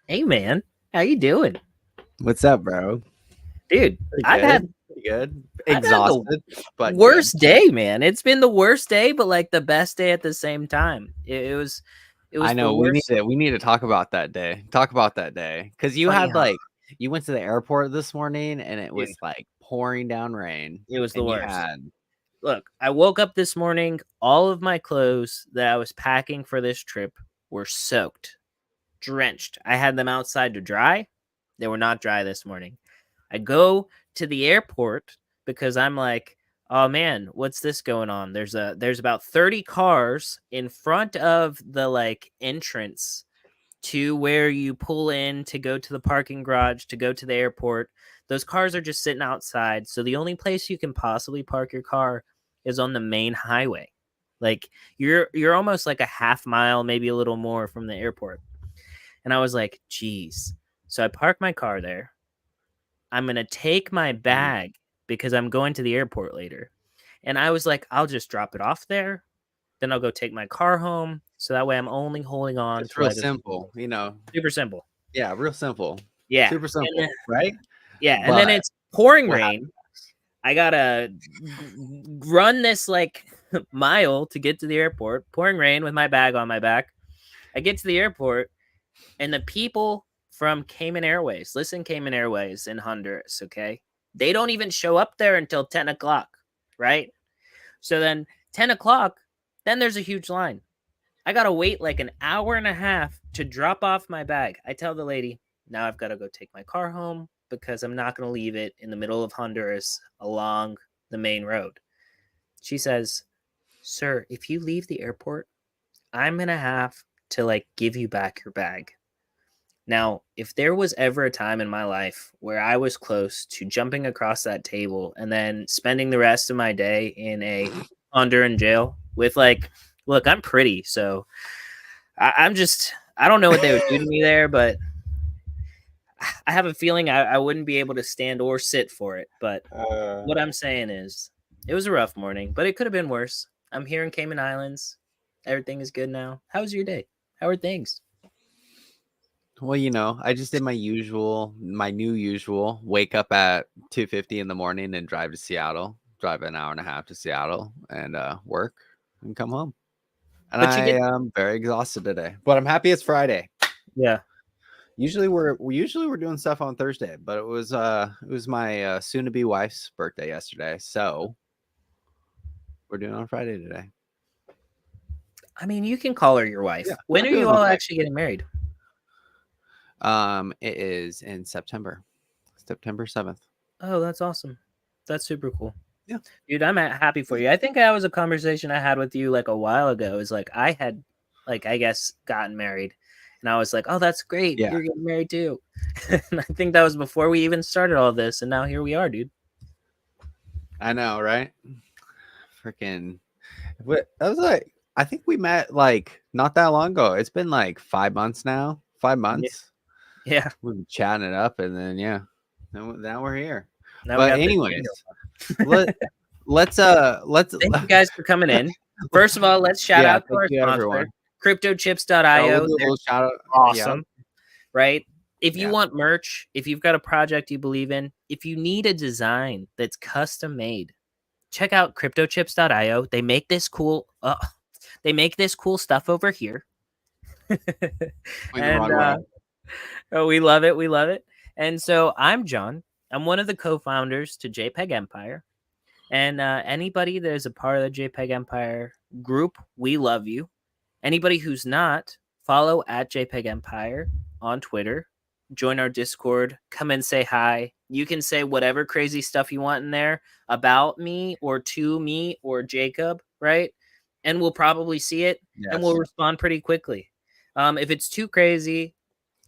Hey man, how you doing? What's up, bro? Dude, Pretty I've had good. Pretty good. I've had the Exhausted, but good. worst day, man. It's been the worst day, but like the best day at the same time. It was I the know we need worst. to we need to talk about that day. Talk about that day. Cause you Funny had how, you went to the airport this morning and it dude, was like pouring down rain. it was the And you worst. had Look, I woke up this morning, all of my clothes that I was packing for this trip were soaked, drenched. I had them outside to dry. They were not dry this morning. I go to the airport because I'm like, oh man, what's this going on? There's about 30 cars in front of the like entrance to where you pull in to go to the parking garage to go to the airport. Those cars are just sitting outside. So the only place you can possibly park your car is on the main highway. Like you're almost like a half mile, maybe a little more from the airport. And I was like, geez. So I park my car there. I'm going to take my Mhm. bag because I'm going to the airport later. And I was like, I'll just drop it off there. Then I'll go take my car home. So that way I'm only holding on It's to real like a simple, super simple. Yeah, real simple. Yeah. Super And then, simple, right? yeah. And But then it's pouring what happened? rain. I got to run this like mile to get to the airport, pouring rain with my bag on my back. I get to the airport and the people from Cayman Airways, listen, Cayman Airways in Honduras, okay? They don't even show up there until 10 o'clock, right? So then 10 o'clock, then there's a huge line. I got to wait like an hour and a half to drop off my bag. I tell the lady, now I've got to go take my car home because I'm not going to leave it in the middle of Honduras along the main road. She says, sir, if you leave the airport, I'm going to have to like give you back your bag. Now, if there was ever a time in my life where I was close to jumping across that table and then spending the rest of my day in a Honduran jail with like, look, I'm pretty, so I'm just I don't know what they would do to me there, but I have a feeling I wouldn't be able to stand or sit for it. But Uh, what I'm saying is, it was a rough morning, but it could have been worse. I'm here in Cayman Islands. Everything is good now. How was your day? How are things? well, I just did my new usual, wake up at 2:50 in the morning and drive to Seattle, drive an hour and a half to Seattle and work and come home. And But you I get am very exhausted today, but I'm happy it's Friday. yeah. Usually we're doing stuff on Thursday, but it was my soon to be wife's birthday yesterday, so we're doing it on Friday today. I mean, you can call her your Yeah, wife. When I'm are doing you my all wife. actually getting married? It is in September 7th. Oh, that's awesome. That's super cool. Yeah. Dude, I'm happy for you. I think that was a conversation I had with you like a while ago. Is like I had like I guess gotten married and I was like, "Oh, that's great. Yeah, You're getting married too." And I think that was before we even started all this and now here we are, dude. I know, right? Freaking What I was like, I think we met like not that long ago. It's been like 5 months now. Five Yeah. months. Yeah. We've been chatting it up, and then yeah, now we're here. Now we But got this video. anyways, let let's Thank you guys for coming in. First of all, let's shout yeah. out to Thank our you, sponsor, everyone. We'll cryptochips.io. do a They're little shout out. Yeah, awesome. Right? If you yeah. want merch, if you've got a project you believe in, if you need a design that's custom made, check out cryptochips.io. They make this cool stuff over here. Going the and wrong way. oh, we love it. We love it. And so I'm John. I'm one of the co-founders to JPEG Empire. And anybody that is a part of the JPEG Empire group, we love you. Anybody who's not, follow at JPEG Empire on Twitter. Join our Discord. Come and say hi. You can say whatever crazy stuff you want in there about me or to me or Jacob, right? And we'll probably see it and we'll Yes. respond pretty quickly. If it's too crazy,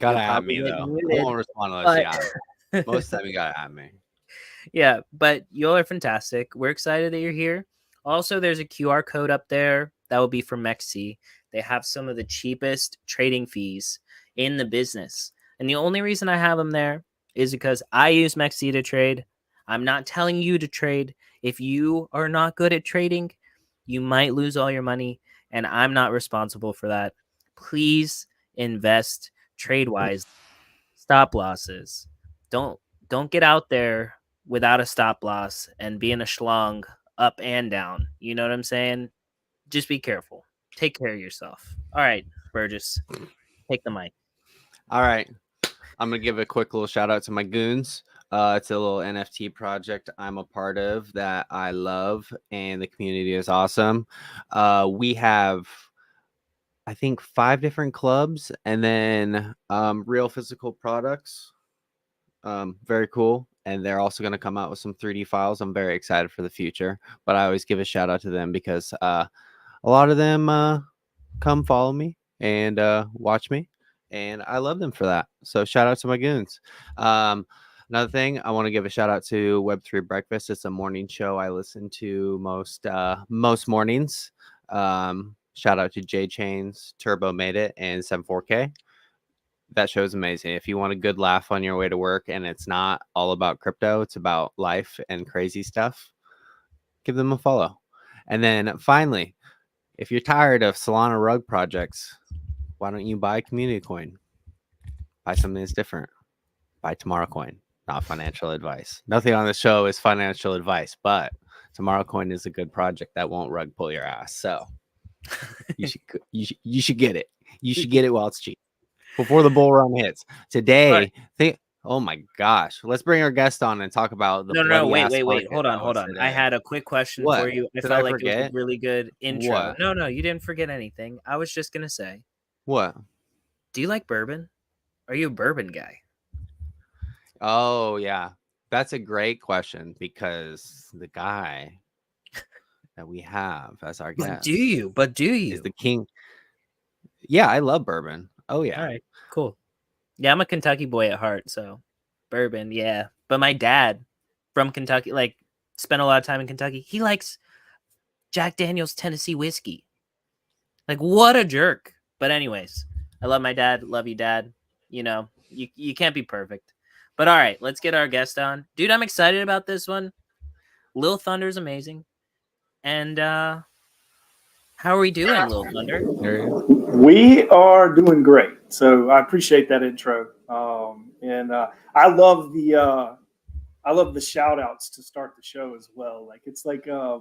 Gotta you'll have probably me get though. I muted. won't respond unless you But have me. Most of the time, you gotta have me. yeah, but y'all are fantastic. We're excited that you're here. Also, there's a QR code up there that will be for Mexi. They have some of the cheapest trading fees in the business. And the only reason I have them there is because I use Mexi to trade. I'm not telling you to trade. If you are not good at trading, you might lose all your money, and I'm not responsible for that. Please invest trade wise. stop losses. Don't don't get out there without a stop loss and being a schlong up and down. You know what I'm saying? Just be careful. Take care of yourself. All right, Burgess, take the mic. All right. I'm going to give a quick little shout out to my goons. It's a little NFT project I'm a part of that I love, and the community is awesome. We have, I think, 5 different clubs and then real physical products. Very cool. And they're also going to come out with some 3D files. I'm very excited for the future, but I always give a shout out to them because a lot of them come follow me and watch me, and I love them for that. So shout out to my goons. Another thing, I want to give a shout out to Web3 Breakfast. It's a morning show I listen to most mornings. Shout out to J Chains, Turbo Made It, and 74K. That show is amazing. If you want a good laugh on your way to work and it's not all about crypto, it's about life and crazy stuff, give them a follow. And then finally, if you're tired of Solana rug projects, why don't you buy Community Coin? Buy something that's different. Buy Tomorrow Coin. Not financial advice. Nothing on the show is financial advice, but Tomorrow Coin is a good project that won't rug pull your ass. So you should get it. You should get it while it's cheap before the bull run hits. Today, oh my gosh, let's bring our guest on and talk about the No, wait. market Hold that was on. I today. had a quick question What? for you. I Did felt I like it was forget? a really good intro. What? No, you didn't forget anything. I was just gonna say, What? do you like bourbon? Are you a bourbon guy? Oh, yeah. That's a great question because the guy that we have as our But guest do you? is the king. Yeah, I love bourbon. Oh, yeah. All right, cool. Yeah, I'm a Kentucky boy at heart, so bourbon, yeah. But my dad from Kentucky, like, spent a lot of time in Kentucky. He likes Jack Daniel's Tennessee whiskey. Like, what a jerk. But anyways, I love my dad. Love you, Dad. You know, you can't be perfect. But all right, let's get our guest on. Dude, I'm excited about this one. Lil Thunder's amazing. And how are we doing, Lil Thunder? We are doing great. So I appreciate that intro. And I love the shout outs to start the show as well. Like it's like a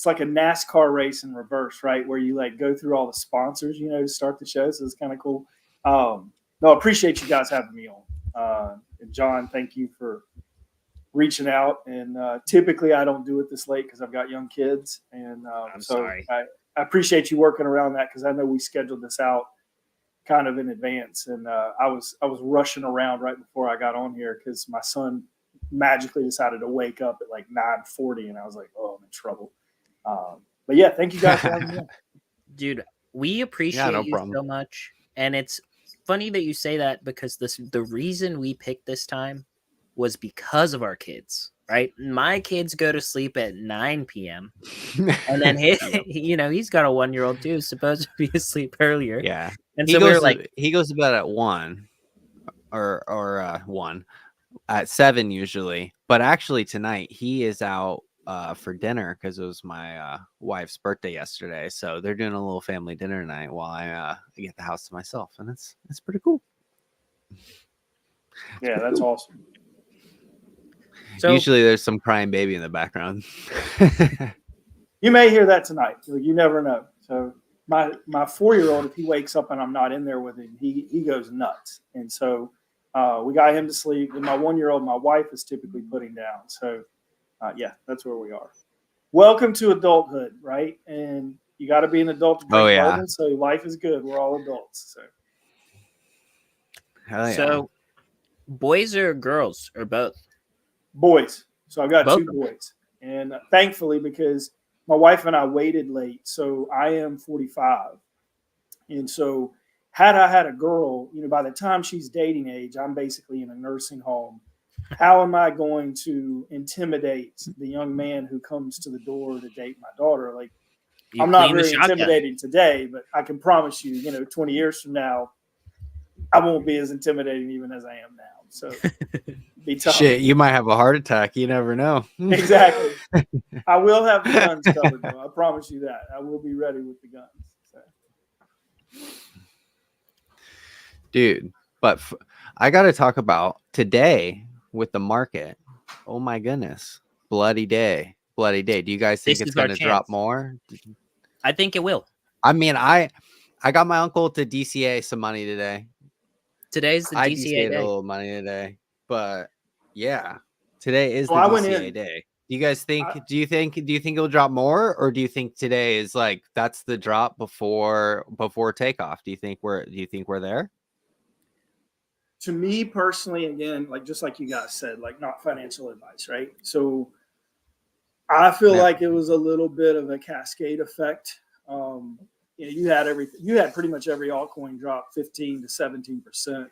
NASCAR race in reverse, right? Where you like go through all the sponsors, to start the show. So it's kind of cool. No, I appreciate you guys having me on. And John, thank you for reaching out. And typically I don't do it this late because I've got young kids. And sorry. I appreciate you working around that because I know we scheduled this out kind of in advance. And I was rushing around right before I got on here because my son magically decided to wake up at like 9:40, and I was like, oh, I'm in trouble. But yeah, thank you guys for having me on. Dude, we appreciate you so much. And it's funny that you say that because the reason we picked this time was because of our kids, right? My kids go to sleep at 9 p.m. And then he's got a 1-year-old too, supposed to be asleep earlier. Yeah. And so we were like, he goes to bed at 1 or 1 at 7 usually. But actually tonight he is out for dinner because it was my wife's birthday yesterday. So they're doing a little family dinner tonight while I get the house to myself, and it's pretty cool. Yeah, that's cool. Awesome. So usually there's some crying baby in the background. You may hear that tonight. You never know. So my 4-year-old, if he wakes up and I'm not in there with him, he goes nuts. And so we got him to sleep. And my 1-year-old, my wife is typically putting down. So yeah, that's where we are. Welcome to adulthood, right? And you got to be an adult to drink bourbon. So life is good. We're all adults. So. Hell yeah. So boys or girls or both? Boys. So I've got both 2 boys. And thankfully, because my wife and I waited late, so I am 45. And so had I had a girl, by the time she's dating age, I'm basically in a nursing home. How am I going to intimidate the young man who comes to the door to date my daughter? Like, I'm not really intimidating today, but I can promise you, 20 years from now, I won't be as intimidating even as I am now. So be tough. Shit, you might have a heart attack. You never know. Exactly. I will have the guns covered, though. I promise you that. I will be ready with the guns. So. Dude, but I got to talk about today with the market. Oh my goodness. Bloody day. Bloody day. Do you guys think This it's is our going to drop chance. more? I think it will. I mean, I got my uncle to DCA some money today. Today's the I DCA DCA'd a day. little money today, but yeah, today is So the I went DCA in. day. Do you guys think? Do you think it'll drop more, or do you think today is like that's the drop before takeoff? Do you think we're there? To me personally, again, like just like you guys said, like not financial advice, right? So I feel Yeah. like it was a little bit of a cascade effect. You had pretty much every altcoin drop 15 to 17%.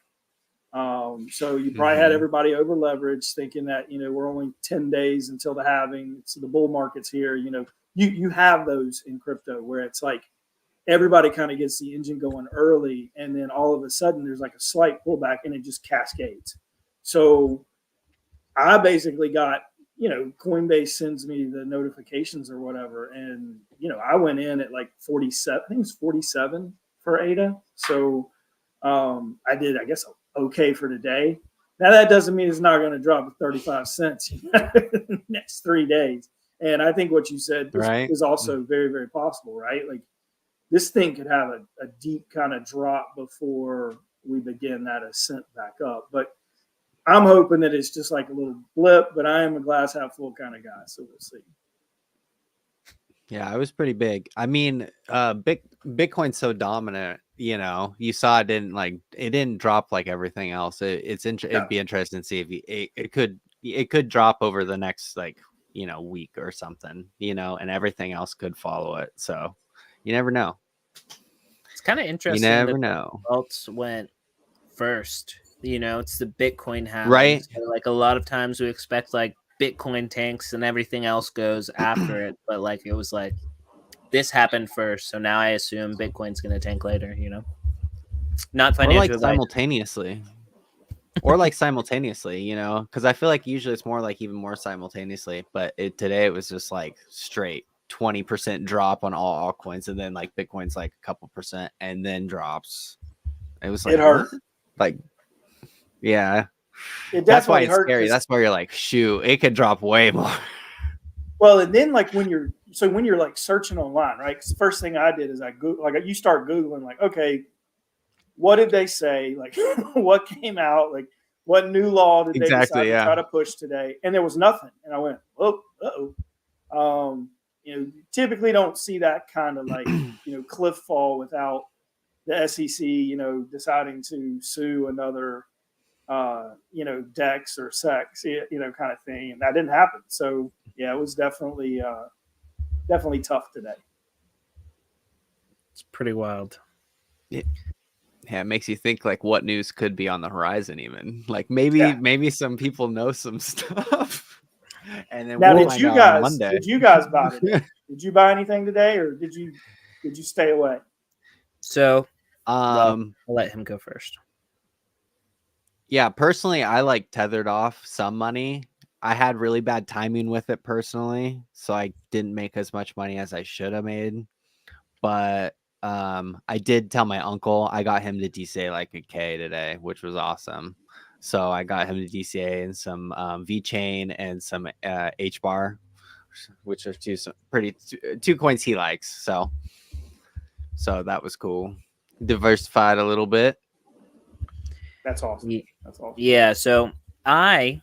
So you probably had everybody over leveraged, thinking that we're only 10 days until the halving, so the bull market's here. You have those in crypto where it's like everybody kind of gets the engine going early, and then all of a sudden there's like a slight pullback, and it just cascades. So I basically got, Coinbase sends me the notifications or whatever, and I went in at like 47. I think it was 47 for ADA. So I did, I guess, okay for today. Now that doesn't mean it's not going to drop to 35 cents next 3 days. And I think what you said is also very, very possible, right? Like this thing could have a deep kind of drop before we begin that ascent back up. But I'm hoping that it's just like a little blip, but I am a glass half full kind of guy, so we'll see. Yeah, it was pretty big. I mean, Bitcoin's so dominant. You saw it didn't drop like everything else. It'd be interesting to see if it could drop over the next week or something. And everything else could follow it. So you never know. It's kind of interesting. You never know. Alts went first. It's the Bitcoin halving. Right. So, like a lot of times we expect like Bitcoin tanks and everything else goes after it, but like it was like this happened first, so now I assume Bitcoin's going to tank later. Not financial advice. Simultaneously. Or simultaneously, because I feel like usually it's more like even more simultaneously, but today it was just like straight 20% drop on all altcoins, and then like Bitcoin's like a couple percent and then drops. It was like, it hurt. Like, yeah, that's why it's scary. That's why you're like, shoot, it could drop way more. Well, and then like when you're like searching online, right? Because the first thing I did is you start Googling, like, okay, what did they say? Like, what came out? Like, what new law did they decide to try to push today? And there was nothing. And I went, typically don't see that kind of like, cliff fall without the SEC, deciding to sue another, DEX or SEX, kind of thing. And that didn't happen. So yeah, it was definitely tough today. It's pretty wild. Yeah, it makes you think like what news could be on the horizon. Even like maybe some people know some stuff. And then now, we'll did you guys buy today? Did you buy anything today, or did you stay away? So, I'll let him go first. Yeah, personally, I like tethered off some money. I had really bad timing with it personally, so I didn't make as much money as I should have made. But I did tell my uncle I got him to DCA like a K today, which was awesome. So I got him to DCA and some VeChain and some HBAR, which are two coins he likes. So that was cool. Diversified a little bit. That's awesome. Yeah. So I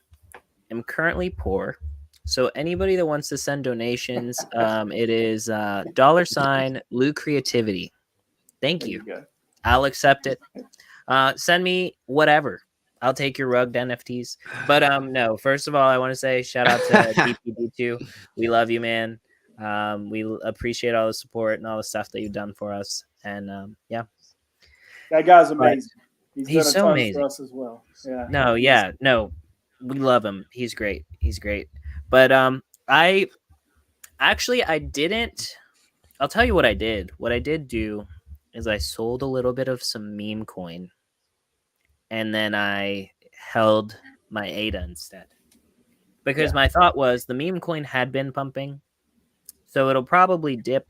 am currently poor. So anybody that wants to send donations, it is $ Lou Creativity. Thank you. I'll accept it. Send me whatever. I'll take your rugged NFTs. But no, first of all, I want to say shout out to DPD2. We love you, man. We appreciate all the support and all the stuff that you've done for us. And yeah. That guy's amazing. He's done a so ton amazing for us as well. Yeah. No. We love him. He's great. But I didn't. I'll tell you what I did. What I did do is I sold a little bit of some meme coin, and then I held my ADA instead. Because my thought was the meme coin had been pumping, so it'll probably dip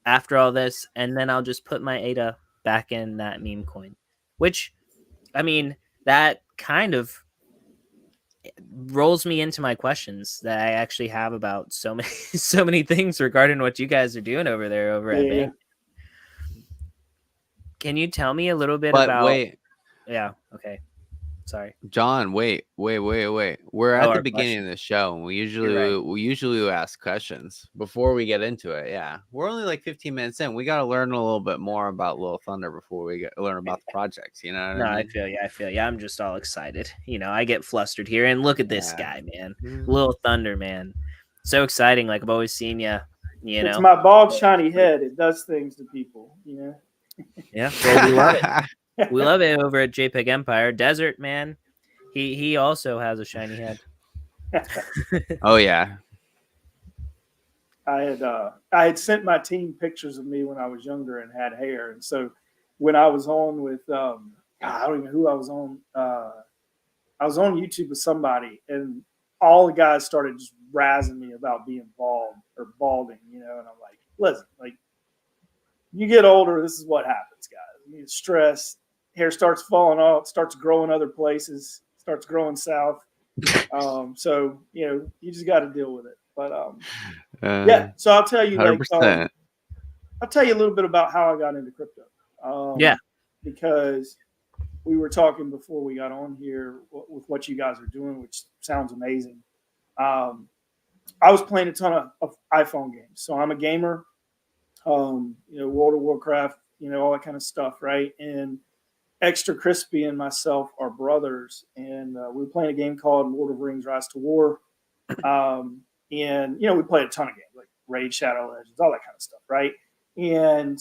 after all this, and then I'll just put my ADA back in that meme coin, which I mean, that kind of rolls me into my questions that I actually have about so many things regarding what you guys are doing over there at Bank. Can you tell me a little bit about? Wait. Yeah. Okay. Sorry, John. Wait. We're at the beginning of the show, and we usually ask questions before we get into it. Yeah, we're only like 15 minutes in. We got to learn a little bit more about Little Thunder before we learn about the projects. You know what I mean? I feel you. I'm just all excited. I get flustered here, and look at this guy, man. Little Thunder, man. So exciting. Like I've always seen you. It's my bald, shiny head. It does things to people. Yeah. Well, we love it. We love it over at JPEG Empire. Desert, man. He also has a shiny head. Oh yeah. I had sent my team pictures of me when I was younger and had hair, and so when I was on with I don't even know who I was on. I was on YouTube with somebody, and all the guys started just razzing me about being bald or balding, and I'm like, listen, like you get older, this is what happens, guys. You get stressed, hair starts falling off, starts growing other places, starts growing south. So you just got to deal with it. But yeah, so I'll tell you, 100%. I'll tell you a little bit about how I got into crypto. Because we were talking before we got on here with what you guys are doing, which sounds amazing. I was playing a ton of iPhone games, so I'm a gamer. World of Warcraft, all that kind of stuff, right? And Extra Crispy and myself are brothers, and we were playing a game called Lord of the Rings: Rise to War. And we played a ton of games like Raid, Shadow Legends, all that kind of stuff, right? And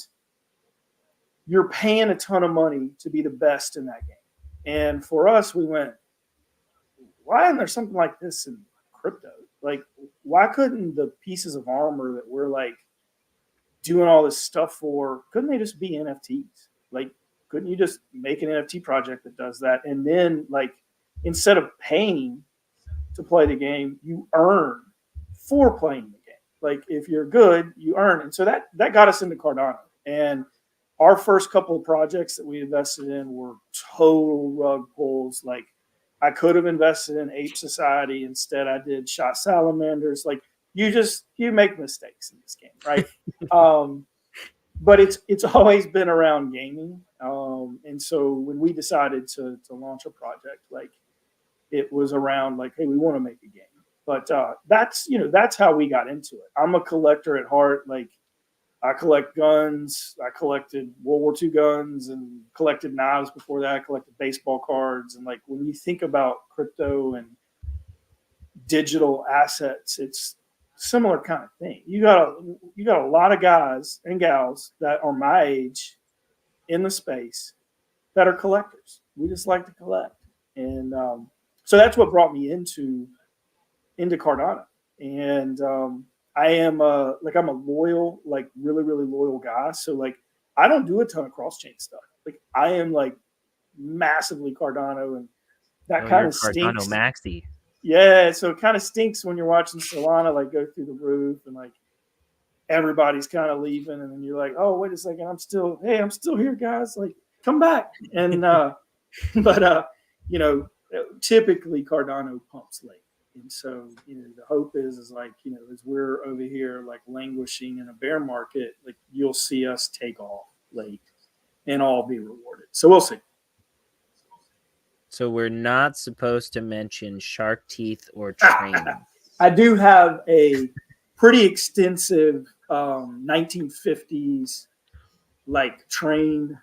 you're paying a ton of money to be the best in that game. And for us, we went, why isn't there something like this in crypto? Like, why couldn't the pieces of armor that we're like doing all this stuff for, couldn't they just be NFTs? Like, couldn't you just make an NFT project that does that? And then, like, instead of paying to play the game, you earn for playing the game. Like, if you're good, you earn. And so that got us into Cardano. And our first couple of projects that we invested in were total rug pulls. Like, I could have invested in Ape Society. Instead, I did Shot Salamanders. Like, you make mistakes in this game, right? But it's always been around gaming. And so when we decided to launch a project, like, it was around like, hey, we want to make a game. But that's how we got into it. I'm a collector at heart. Like, I collect guns. I collected World War II guns and collected knives before that. I collected baseball cards. And like, when you think about crypto and digital assets, it's similar kind of thing. You got a lot of guys and gals that are my age in the space that are collectors. We just like to collect. And so that's what brought me into Cardano. And I am I'm a loyal, like really, really loyal guy. So like, I don't do a ton of cross-chain stuff. Like, I am like massively Cardano, and that kind of stinks. Cardano maxi. Yeah, so it kind of stinks when you're watching Solana like go through the roof and like everybody's kind of leaving, and then you're like, oh, wait a second, I'm still here, guys. Like, come back. And but typically Cardano pumps late. And so, the hope is like, as we're over here like languishing in a bear market, like you'll see us take off late and all be rewarded. So we'll see. So we're not supposed to mention shark teeth or trains. I do have a pretty extensive 1950s like train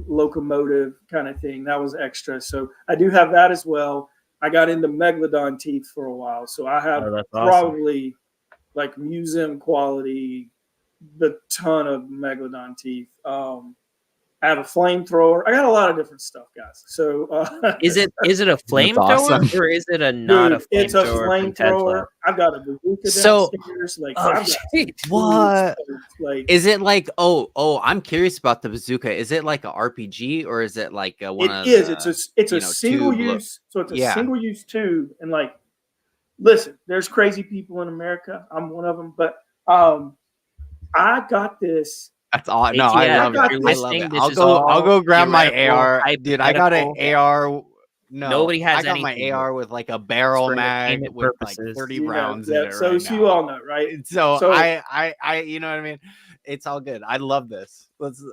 locomotive kind of thing. That was extra. So I do have that as well. I got into megalodon teeth for a while, so I have probably like museum quality, the ton of megalodon teeth. I have a flamethrower. I got a lot of different stuff, guys. So is it a flamethrower, or is it a not a flamethrower? It's a flamethrower. I've got a bazooka downstairs. Like, what? Like, is it like I'm curious about the bazooka. Is it like an RPG, or is it like one of it's a single use. So it's a single use tube. And like, listen, there's crazy people in America. I'm one of them, but I got this That's all. No, I ATF, love if it. you're I love listening, it. this I'll is go. I'll go all grab my theoretical, AR, dude. I got an hypothetical. AR. No, Nobody has I got my anything AR with like a barrel for mag entertainment with like purposes. 30 You know, rounds in yeah. it So right you now. all know, right? So, So I, you know what I mean? It's all good. I love this.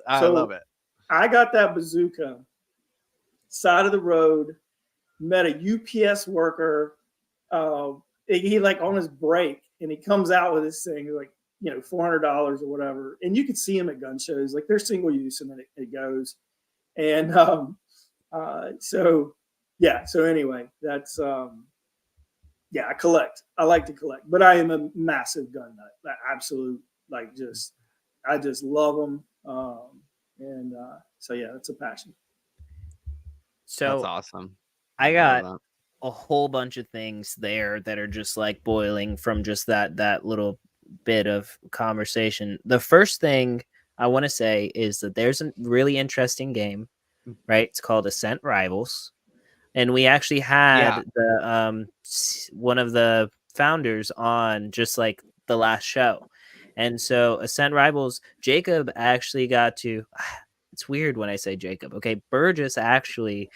I love it. I got that bazooka side of the road, met a UPS worker. He like on his break, and he comes out with this thing like, you know, $400 or whatever. And you could see him at gun shows, like they're single use, and then it goes. And so yeah. So anyway, that's yeah. I collect. I like to collect, but I am a massive gun nut. Absolute, like just I just love them. And so yeah, it's a passion. So That's awesome. I got a whole bunch of things there that are just like boiling from just that little bit of conversation. The first thing I want to say is that there's a really interesting game, right? It's called Ascent Rivals, and we actually had the one of the founders on just like the last show. And so Ascent Rivals, Jacob actually got to it's weird when I say Jacob. Okay, Burgess actually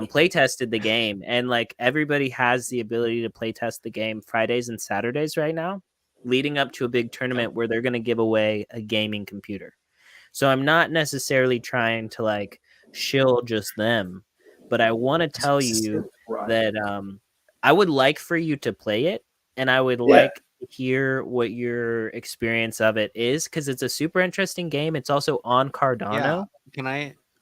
play tested the game, and like everybody has the ability to play test the game Fridays and Saturdays right now, leading up to a big tournament where they're going to give away a gaming computer. So I'm not necessarily trying to like shill just them, but I want to tell you that I would like for you to play it, and I would like to hear what your experience of it is, because it's a super interesting game. It's also on Cardano.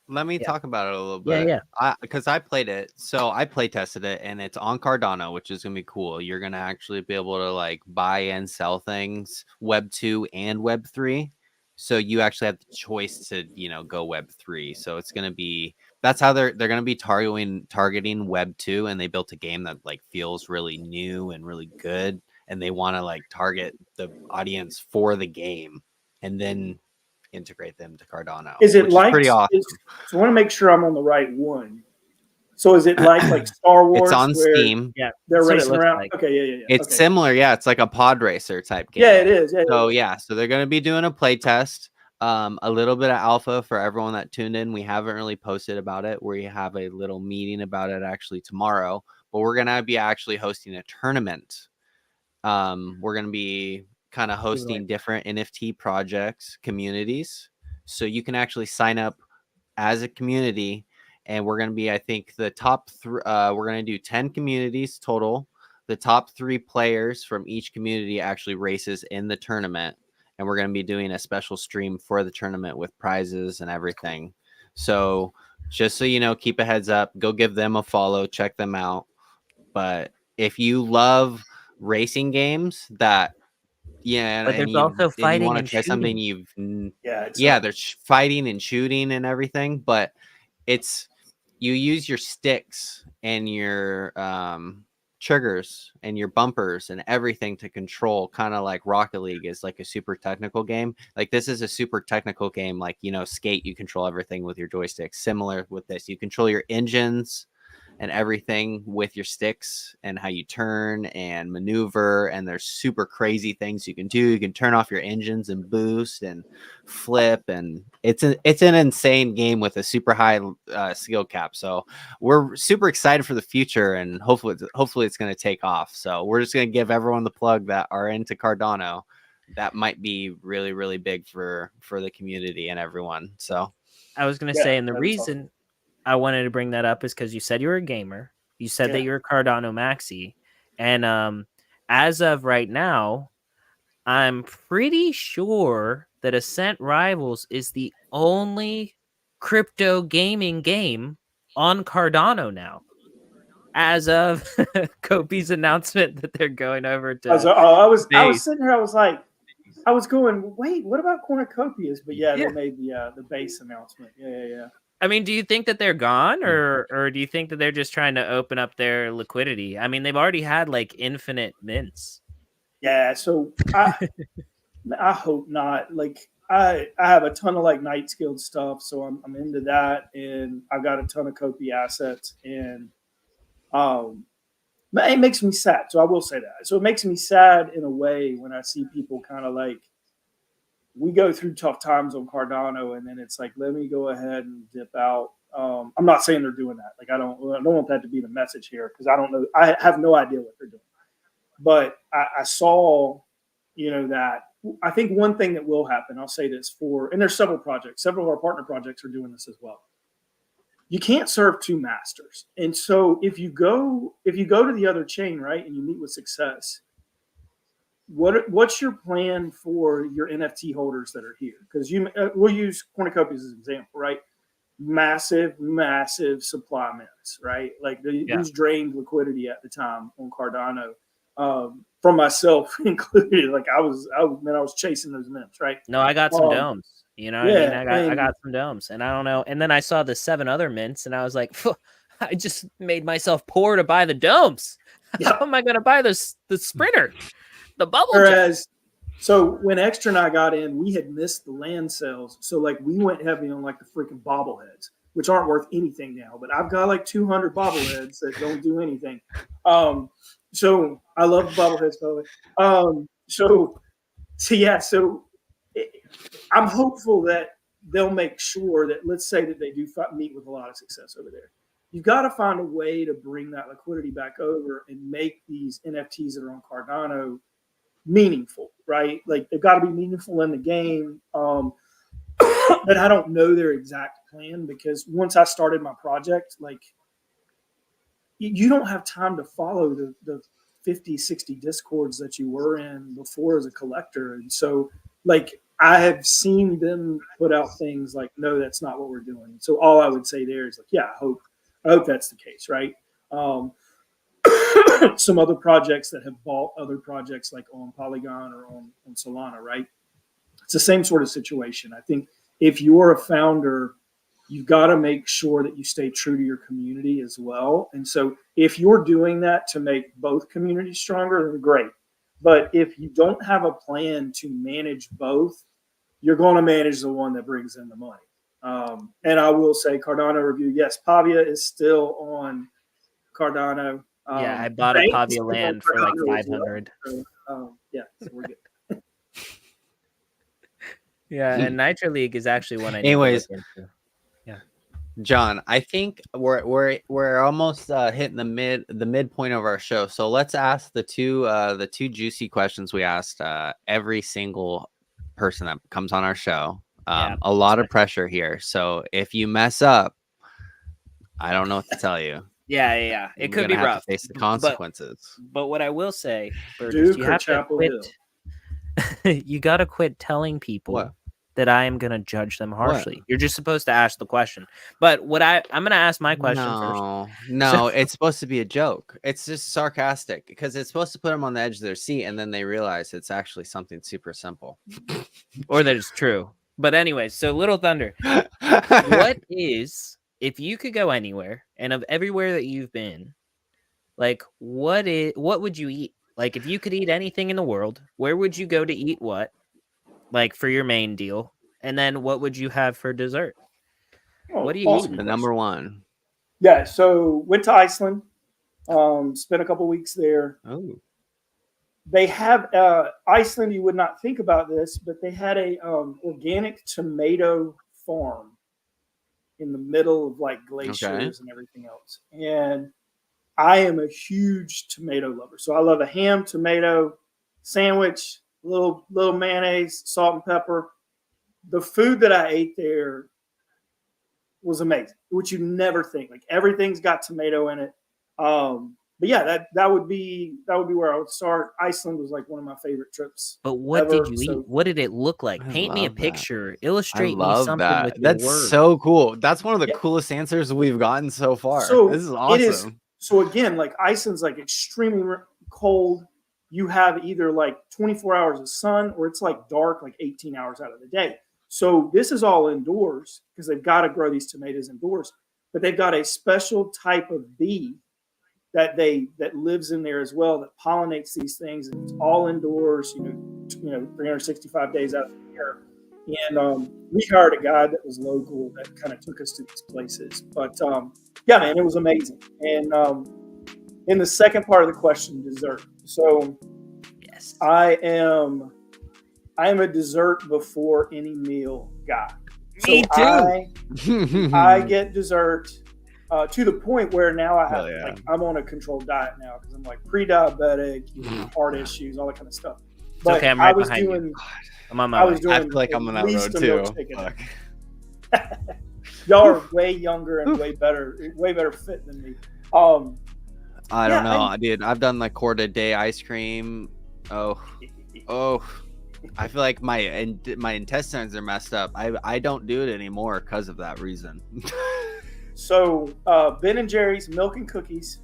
Let me talk about it a little bit. Yeah. Because I played it. So I play tested it, and it's on Cardano, which is gonna be cool. You're gonna actually be able to like buy and sell things, Web 2 and Web 3. So you actually have the choice to, you know, go Web 3. So it's gonna be that's how they're gonna be targeting Web 2, and they built a game that like feels really new and really good, and they want to like target the audience for the game, and then integrate them to Cardano. Is it like pretty awesome? So I want to make sure I'm on the right one. So is it like Star Wars? It's on Steam. Yeah, they're racing around. Like. Okay, yeah. It's similar. Yeah, it's like a pod racer type game. Yeah, it is. So they're going to be doing a play test. A little bit of alpha for everyone that tuned in. We haven't really posted about it. We have a little meeting about it actually tomorrow, but we're going to be actually hosting a tournament. We're going to be kind of hosting different NFT projects, communities. So you can actually sign up as a community, and we're going to be, I think the top we're going to do 10 communities total. The top 3 players from each community actually races in the tournament, and we're going to be doing a special stream for the tournament with prizes and everything. So just so you know, keep a heads up, go give them a follow, check them out. But if you love racing games but there's also fighting, you want to and try shooting. something there's fighting and shooting and everything, but it's you use your sticks and your triggers and your bumpers and everything to control, kind of like Rocket League is like a super technical game. Like this is a super technical game. Like, you know, Skate, you control everything with your joystick. Similar with this, you control your engines and everything with your sticks and how you turn and maneuver, and there's super crazy things you can do. You can turn off your engines and boost and flip, and it's an insane game with a super high skill cap. So we're super excited for the future, and hopefully it's going to take off. So we're just going to give everyone the plug that are into Cardano. That might be really, really big for the community and everyone. So I was going to say, and the reason I wanted to bring that up is because you said you were a gamer. You said that you're a Cardano maxi. And as of right now, I'm pretty sure that Ascent Rivals is the only crypto gaming game on Cardano now. As of Kopi's announcement that they're going over to I was sitting here, I was going, wait, what about Cornucopias? But they made the base announcement. Yeah. I mean, do you think that they're gone, or do you think that they're just trying to open up their liquidity? I mean, they've already had like infinite mints. Yeah, so I hope not. Like I have a ton of like Knights Guild stuff, so I'm into that, and I've got a ton of Kopi assets, and it makes me sad. So I will say that. So it makes me sad in a way when I see people kind of like we go through tough times on Cardano, and then it's like, let me go ahead and dip out. I'm not saying they're doing that. Like, I don't want that to be the message here, because I don't know. I have no idea what they're doing. But I saw, that I think one thing that will happen, I'll say this and there's several projects, several of our partner projects are doing this as well. You can't serve two masters. And so if you go to the other chain, right, and you meet with Success, what's your plan for your NFT holders that are here? Because we'll use cornucopias as an example, right? Massive supply mints, right? Like these drained liquidity at the time on Cardano. From myself included, like I was chasing those mints, right? No, I got some domes. You know what I mean? I got some domes, and I don't know. And then I saw the 7 other mints, and I was like, I just made myself poor to buy the domes. How am I going to buy the sprinter, the bubble? So when Extra and I got in, we had missed the land sales, so like we went heavy on like the freaking bobbleheads, which aren't worth anything now. But I've got like 200 bobbleheads that don't do anything. So I love bobbleheads, by the way. So I'm hopeful that they'll make sure that, let's say that they do meet with a lot of success over there. You've got to find a way to bring that liquidity back over and make these NFTs that are on Cardano meaningful, right? Like they've got to be meaningful in the game. But I don't know their exact plan, because once I started my project, like you don't have time to follow the 50, 60 discords that you were in before as a collector. And so like I have seen them put out things like, no, that's not what we're doing. So all I would say there is like, yeah, I hope that's the case, right? Some other projects that have bought other projects like on Polygon or on Solana, right? It's the same sort of situation. I think if you're a founder, you've got to make sure that you stay true to your community as well. And so if you're doing that to make both communities stronger, then great. But if you don't have a plan to manage both, you're going to manage the one that brings in the money. And I will say Cardano review, yes, Pavia is still on Cardano. I bought a Pavia land for like 500. Well. So we're good. And Nitro League is actually one I Anyways, need to look into. John, I think we're almost hitting the midpoint of our show. So let's ask the two juicy questions we asked every single person that comes on our show. A lot of pressure here. So if you mess up, I don't know what to tell you. Yeah. It could be rough. To face the consequences. But what I will say, Burgess, you have to quit. You got to quit telling people that I am going to judge them harshly. You're just supposed to ask the question. But I'm going to ask my question first. No, it's supposed to be a joke. It's just sarcastic because it's supposed to put them on the edge of their seat, and then they realize it's actually something super simple. Or that it's true. But anyway, so Little Thunder, what is, if you could go anywhere, and of everywhere that you've been, like what would you eat? Like if you could eat anything in the world, where would you go to eat what? Like for your main deal, and then what would you have for dessert? What do you eat? The number one. Yeah, so went to Iceland, spent a couple weeks there. Oh, they have Iceland. You would not think about this, but they had a organic tomato farm in the middle of like glaciers and everything else. And I am a huge tomato lover, so I love a ham tomato sandwich. Little mayonnaise, salt and pepper. The food that I ate there was amazing, which you never think. Like everything's got tomato in it. But yeah, that would be where I would start. Iceland was like one of my favorite trips. But what did you eat? What did it look like? Paint me a picture. Illustrate me something with your That's words. so cool. That's one of the coolest answers we've gotten so far. So this is awesome. So again, like Iceland's like extremely cold. You have either like 24 hours of sun or it's like dark, like 18 hours out of the day. So this is all indoors because they've got to grow these tomatoes indoors. But they've got a special type of bee that lives in there as well that pollinates these things, and it's all indoors. 365 days out of the year. And we hired a guy that was local that kind of took us to these places. But yeah, man, it was amazing. And in the second part of the question, dessert. So yes, I am I am a dessert before any meal guy. Me too. I get dessert to the point where now I have like I'm on a controlled diet now because I'm like pre-diabetic, heart issues, all that kind of stuff. But okay, I'm right behind you. I'm on my way. I feel like I'm on that road too. Y'all are way younger and way better fit than me. I don't know, dude. I've done like quart a day ice cream. Oh, I feel like my intestines are messed up. I don't do it anymore because of that reason. So Ben and Jerry's milk and cookies.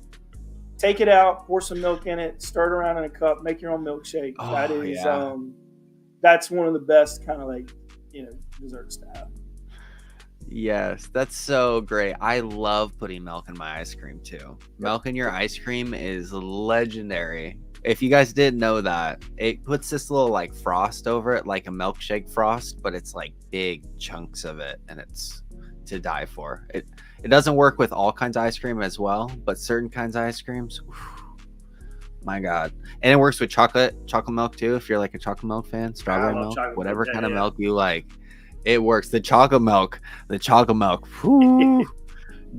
Take it out, pour some milk in it, stir it around in a cup, make your own milkshake. That is that's one of the best kind of like desserts to have. Yes, that's so great. I love putting milk in my ice cream too. Milk in your ice cream is legendary. If you guys didn't know that, it puts this little like frost over it, like a milkshake frost, but it's like big chunks of it, and it's to die for. It doesn't work with all kinds of ice cream as well, but certain kinds of ice creams, my God. And it works with chocolate milk too. If you're like a chocolate milk fan, strawberry milk, whatever kind of milk you like, it works. The chocolate milk. Whew,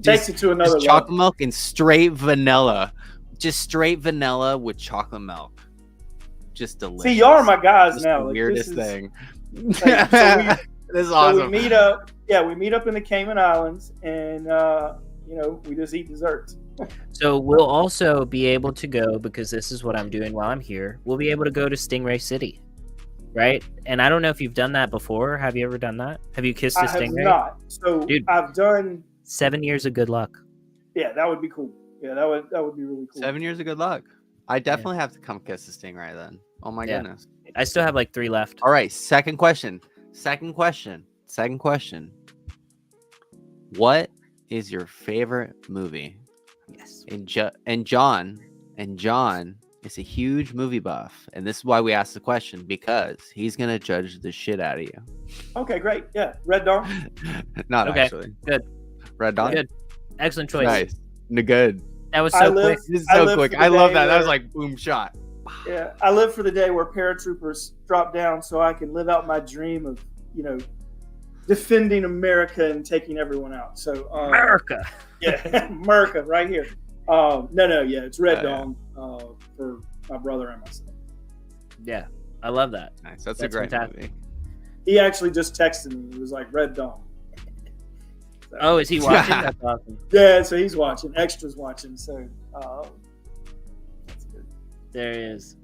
takes it to another level. Chocolate milk and straight vanilla. Just straight vanilla with chocolate milk. Just delicious. See, y'all are my guys just now. The like, weirdest thing. Like, this is awesome. We meet up. Yeah, we meet up in the Cayman Islands, and we just eat desserts. So we'll also be able to go, because this is what I'm doing while I'm here. We'll be able to go to Stingray City, right? And I don't know if you've done that before. Have you ever done that? Have you kissed a stingray? I have not. So dude, I've done 7 years of good luck. Yeah, that would be cool. Yeah, that would be really cool. 7 years of good luck. I definitely have to come kiss a stingray then. Oh my goodness. I still have like 3 left. All right, second question. What is your favorite movie? Yes. And John is a huge movie buff, and this is why we asked the question, because he's gonna judge the shit out of you. Okay, great. Yeah, Red Dawn. Not actually. Good. Red Dawn. Good. Excellent choice. Nice. Good. That was so quick. This is so quick. I love that. That was like boom shot. Yeah, I live for the day where paratroopers drop down so I can live out my dream of, defending America and taking everyone out. So America. Yeah, America right here. It's Red Dawn for my brother and myself. Yeah, I love that. Nice. That's a great movie. He actually just texted me. He was like, Red Dawn. So, oh, is he watching? That's awesome. Yeah, so he's watching. Extra's watching. So that's good. There he is.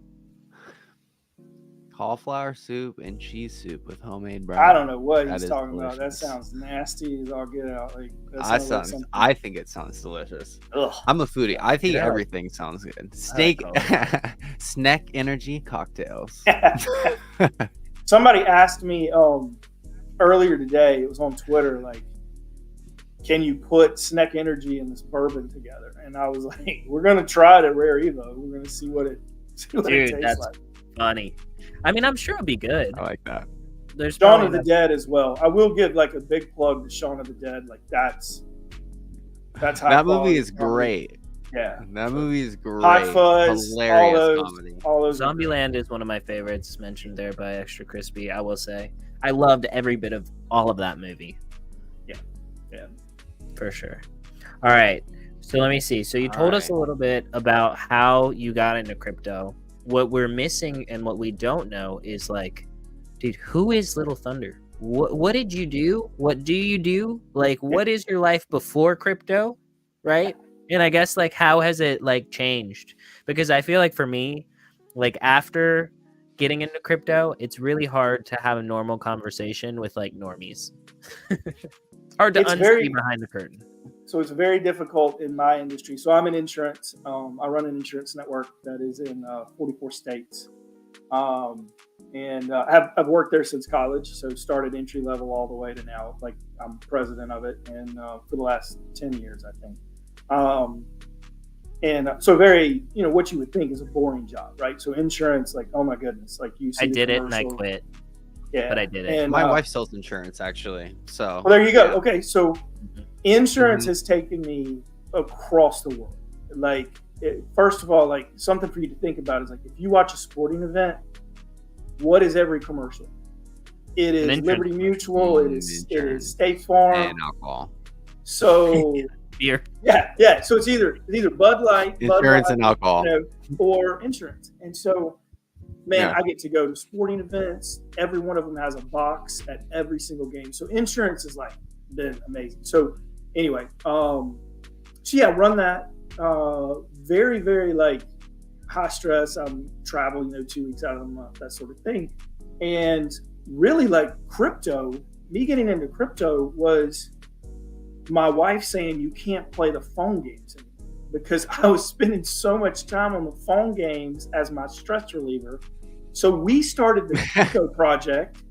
Cauliflower soup and cheese soup with homemade bread. I don't know what he's talking delicious. about. That sounds nasty as all get out. Like, I think it sounds delicious. Ugh. I'm a foodie. I think everything sounds good. Snack energy cocktails. Somebody asked me earlier today, it was on Twitter, like, can you put Snack Energy and this bourbon together? And I was like, we're going to try it at Rare Evo. We're going to see what it tastes that's like. Funny. I mean, I'm sure it'll be good. I like that. There's Shaun of the Dead as well. I will give like a big plug to Shaun of the Dead. Like that's how that movie is great. Yeah, that movie is great. Hot Fuzz, hilarious comedy. All those. Zombieland is one of my favorites, mentioned there by Extra Crispy. I will say, I loved every bit of all of that movie. Yeah, for sure. All right, so let me see. So you told us a little bit about how you got into crypto. What we're missing and what we don't know is like, dude, who is Little Thunder? What did you do? What do you do? Like, what is your life before crypto, right? And I guess like, how has it like changed? Because I feel like for me, like after getting into crypto, it's really hard to have a normal conversation with like normies. It's hard to unsee behind the curtain. So it's very difficult in my industry. So I'm in insurance. I run an insurance network that is in 44 states. And I've worked there since college. So started entry level all the way to now, like I'm president of it. And for the last 10 years, I think. And so very, what you would think is a boring job, right? So insurance, like, oh my goodness, like you see. I did it and I quit. Yeah, but I did it. And my wife sells insurance actually. So well, there you go. Yeah. Okay, so insurance has taken me across the world. Like, first of all, like something for you to think about is like if you watch a sporting event, what is every commercial? It is insurance. Liberty Mutual. It is State Farm and alcohol. So beer. Yeah. So it's either Bud Light, Insurance and alcohol, or insurance. And so, man, I get to go to sporting events. Every one of them has a box at every single game. So insurance has like been amazing. So anyway, run that. Very, very like high stress. I'm traveling, 2 weeks out of the month, that sort of thing. And really like crypto, me getting into crypto was my wife saying you can't play the phone games anymore, because I was spending so much time on the phone games as my stress reliever. So we started the crypto project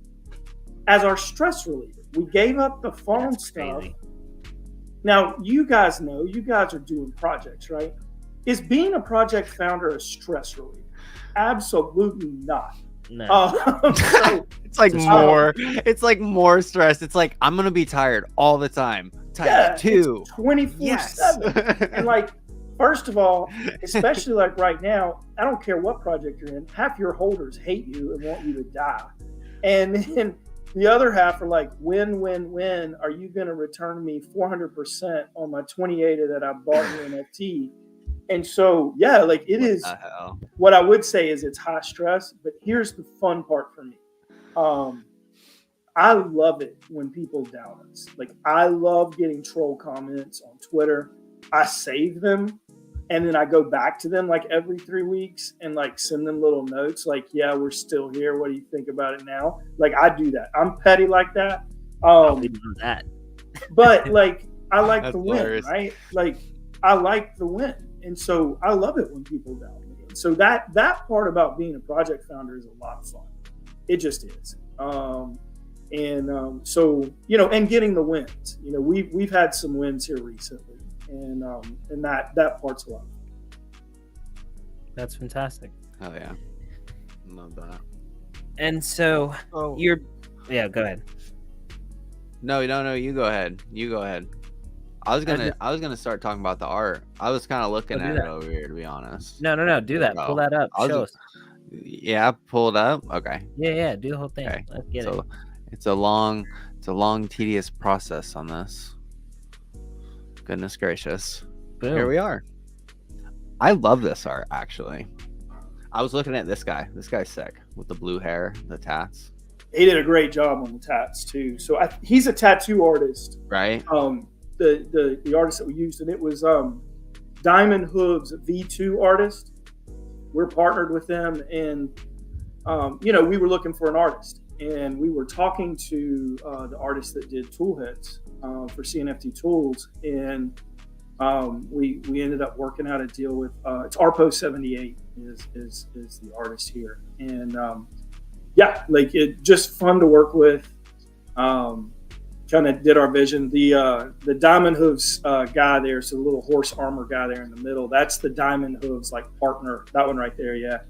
as our stress reliever. We gave up the phone stuff. Crazy. Now, you guys know, you guys are doing projects, right? Is being a project founder a stress reliever? Absolutely not. No. It's like more. It's like more stress. It's like I'm gonna be tired all the time. Tired too. 24/7. And like, first of all, especially like right now, I don't care what project you're in. Half your holders hate you and want you to die, and then the other half are like, when are you gonna return me 400% on my 28 that I bought in NFT? And so, like it is. What I would say is it's high stress, but here's the fun part for me. I love it when people doubt us. Like, I love getting troll comments on Twitter. I save them, and then I go back to them like every 3 weeks and like send them little notes like, yeah, we're still here. What do you think about it now? Like, I do that. I'm petty like that. I'll do that. But like, I like the win, hilarious. right? Like, I like the win. And so I love it when people doubt me. And so that part about being a project founder is a lot of fun. It just is. So, and getting the wins. We've had some wins here recently, and that part's a lot of fun. That's fantastic. Oh yeah, love that. And so go ahead. No, you go ahead. I was gonna start talking about the art. I was kind of looking at it over here, to be honest. No, do that. Pull that up. Show us. Yeah, pull it up. Okay. Yeah, do the whole thing. Okay. Let's get it. It's a long, tedious process on this. Goodness gracious. Boom. Here we are. I love this art, actually. I was looking at this guy. This guy's sick with the blue hair, the tats. He did a great job on the tats too. So he's a tattoo artist, right? The artist that we used, and it was Diamond Hooves V2 artist. We're partnered with them, and we were looking for an artist, and we were talking to the artist that did tool heads for CNFT Tools, and we ended up working out a deal with it's Arpo78 is the artist here, and like it just fun to work with. Kind of did our vision. The Diamond Hooves guy there, so the little horse armor guy there in the middle, that's the Diamond Hooves like partner. That one right there, yeah.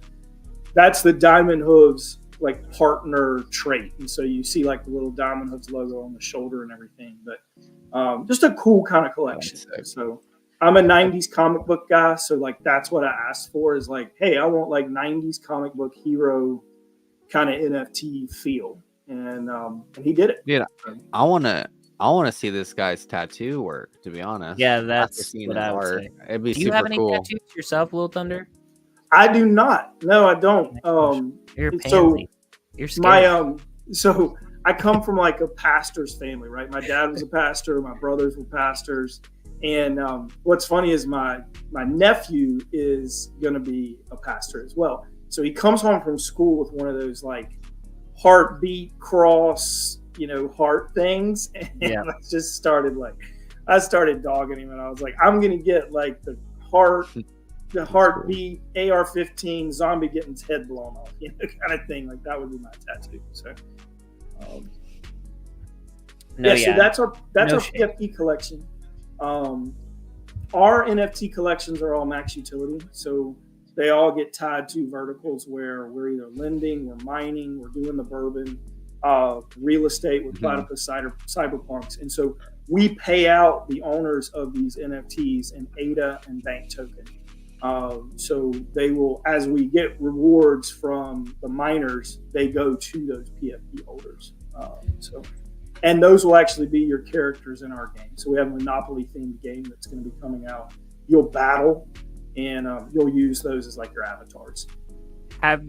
That's the Diamond Hooves like partner trait. And so you see like the little Diamond Hooves logo on the shoulder and everything. But just a cool kind of collection. So I'm a 90s comic book guy, so like that's what I asked for is like, hey, I want like 90s comic book hero kind of NFT feel. And he did it. Yeah, I want to see this guy's tattoo work, to be honest. Yeah, that's what I would say. It'd be do you super have any cool. tattoos yourself, Lil Thunder? I do not. No, I don't. You're a so pansy. You're scary. So I come from like a pastor's family, right? My dad was a pastor, my brothers were pastors, and what's funny is my nephew is going to be a pastor as well. So he comes home from school with one of those like heartbeat cross, heart things. And I just started dogging him, and I was like, I'm going to get like the heartbeat AR-15 zombie getting his head blown off, kind of thing. Like that would be my tattoo. So, so that's our NFT collection. Our NFT collections are all max utility, so they all get tied to verticals where we're either lending, we're mining, we're doing the bourbon, real estate with Platypus Cyberpunks. And so we pay out the owners of these NFTs in ADA and bank token. So they will, as we get rewards from the miners, they go to those PFP holders. And those will actually be your characters in our game. So we have a Monopoly themed game that's going to be coming out. You'll battle, and you'll use those as like your avatars. Have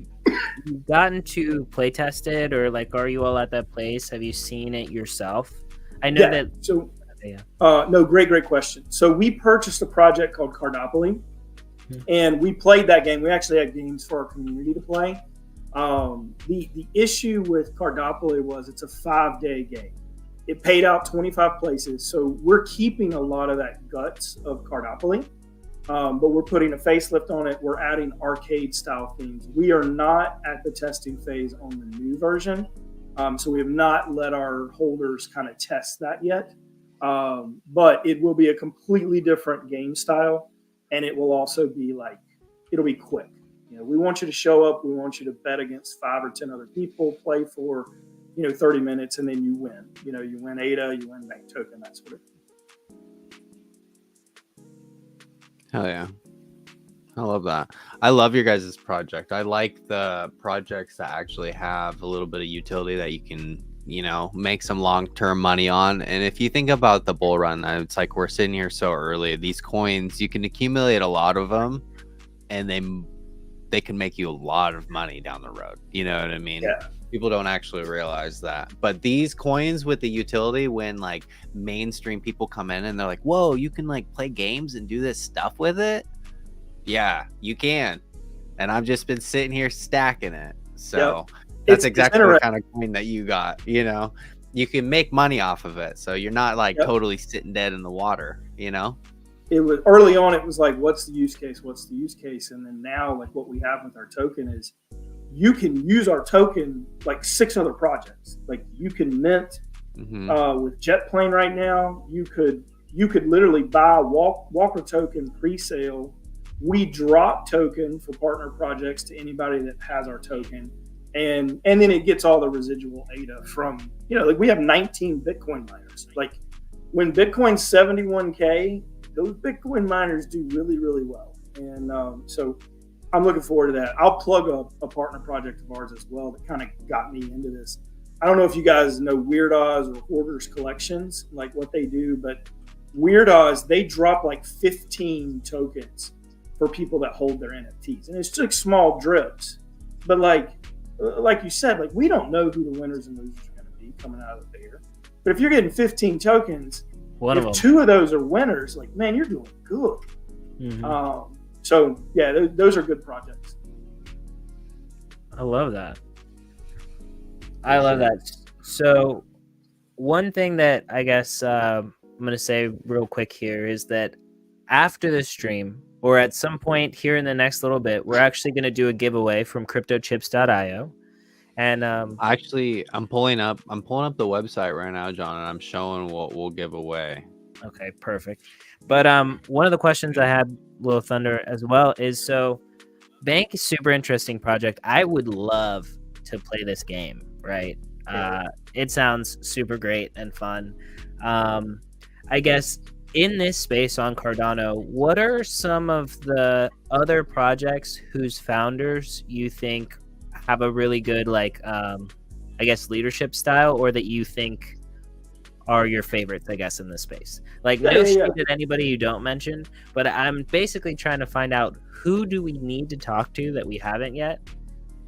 you gotten to play test it, or like, are you all at that place? Have you seen it yourself? I know that. So, no, great question. So we purchased a project called Cardopoly, and we played that game. We actually had games for our community to play. The issue with Cardopoly was it's a 5-day game. It paid out 25 places, so we're keeping a lot of that guts of Cardopoly, but we're putting a facelift on it. We're adding arcade-style themes. We are not at the testing phase on the new version, so we have not let our holders kind of test that yet, but it will be a completely different game style, and it will also be like, it'll be quick. You know, we want you to show up. We want you to bet against 5 or 10 other people, play for 30 minutes, and then you win. You win ADA, you win bank token, that sort of thing. Hell yeah. I love that. I love your guys' project. I like the projects that actually have a little bit of utility that you can, make some long-term money on. And if you think about the bull run, it's like we're sitting here so early. These coins, you can accumulate a lot of them, and they can make you a lot of money down the road. You know what I mean? Yeah. People don't actually realize that. But these coins with the utility, when like mainstream people come in and they're like, whoa, you can like play games and do this stuff with it. Yeah, you can. And I've just been sitting here stacking it. So that's exactly the kind of coin that you got. You can make money off of it. So you're not like totally sitting dead in the water, It was early on, it was like, what's the use case? What's the use case? And then now, like what we have with our token is you can use our token like 6 other projects. Like you can mint with Jet Plane right now. You could literally buy Walker token pre-sale. We drop token for partner projects to anybody that has our token. And then it gets all the residual ADA from, like we have 19 Bitcoin miners. Like when Bitcoin's 71K, those Bitcoin miners do really, really well. And so I'm looking forward to that. I'll plug a partner project of ours as well that kind of got me into this. I don't know if you guys know Weird Oz or Hoarders Collections, like what they do, but Weird Oz, they drop like 15 tokens for people that hold their NFTs. And it's just small drips. But like you said, like we don't know who the winners and losers are going to be coming out of the fair. But if you're getting 15 tokens, if 2 of those are winners, like, man, you're doing good. So, yeah, those are good projects. I love that. I love that. So, one thing that I guess I'm going to say real quick here is that after the stream, or at some point here in the next little bit, we're actually going to do a giveaway from cryptochips.io. And actually, I'm pulling up the website right now, John, and I'm showing what we'll give away. Okay, perfect. But one of the questions I had, Little Thunder, as well, is so Bank is super interesting project. I would love to play this game, right? It sounds super great and fun. I guess in this space on Cardano, what are some of the other projects whose founders you think have a really good, like, I guess, leadership style, or that you think are your favorites, I guess, in this space? Like, no shade at anybody you don't mention, but I'm basically trying to find out who do we need to talk to that we haven't yet,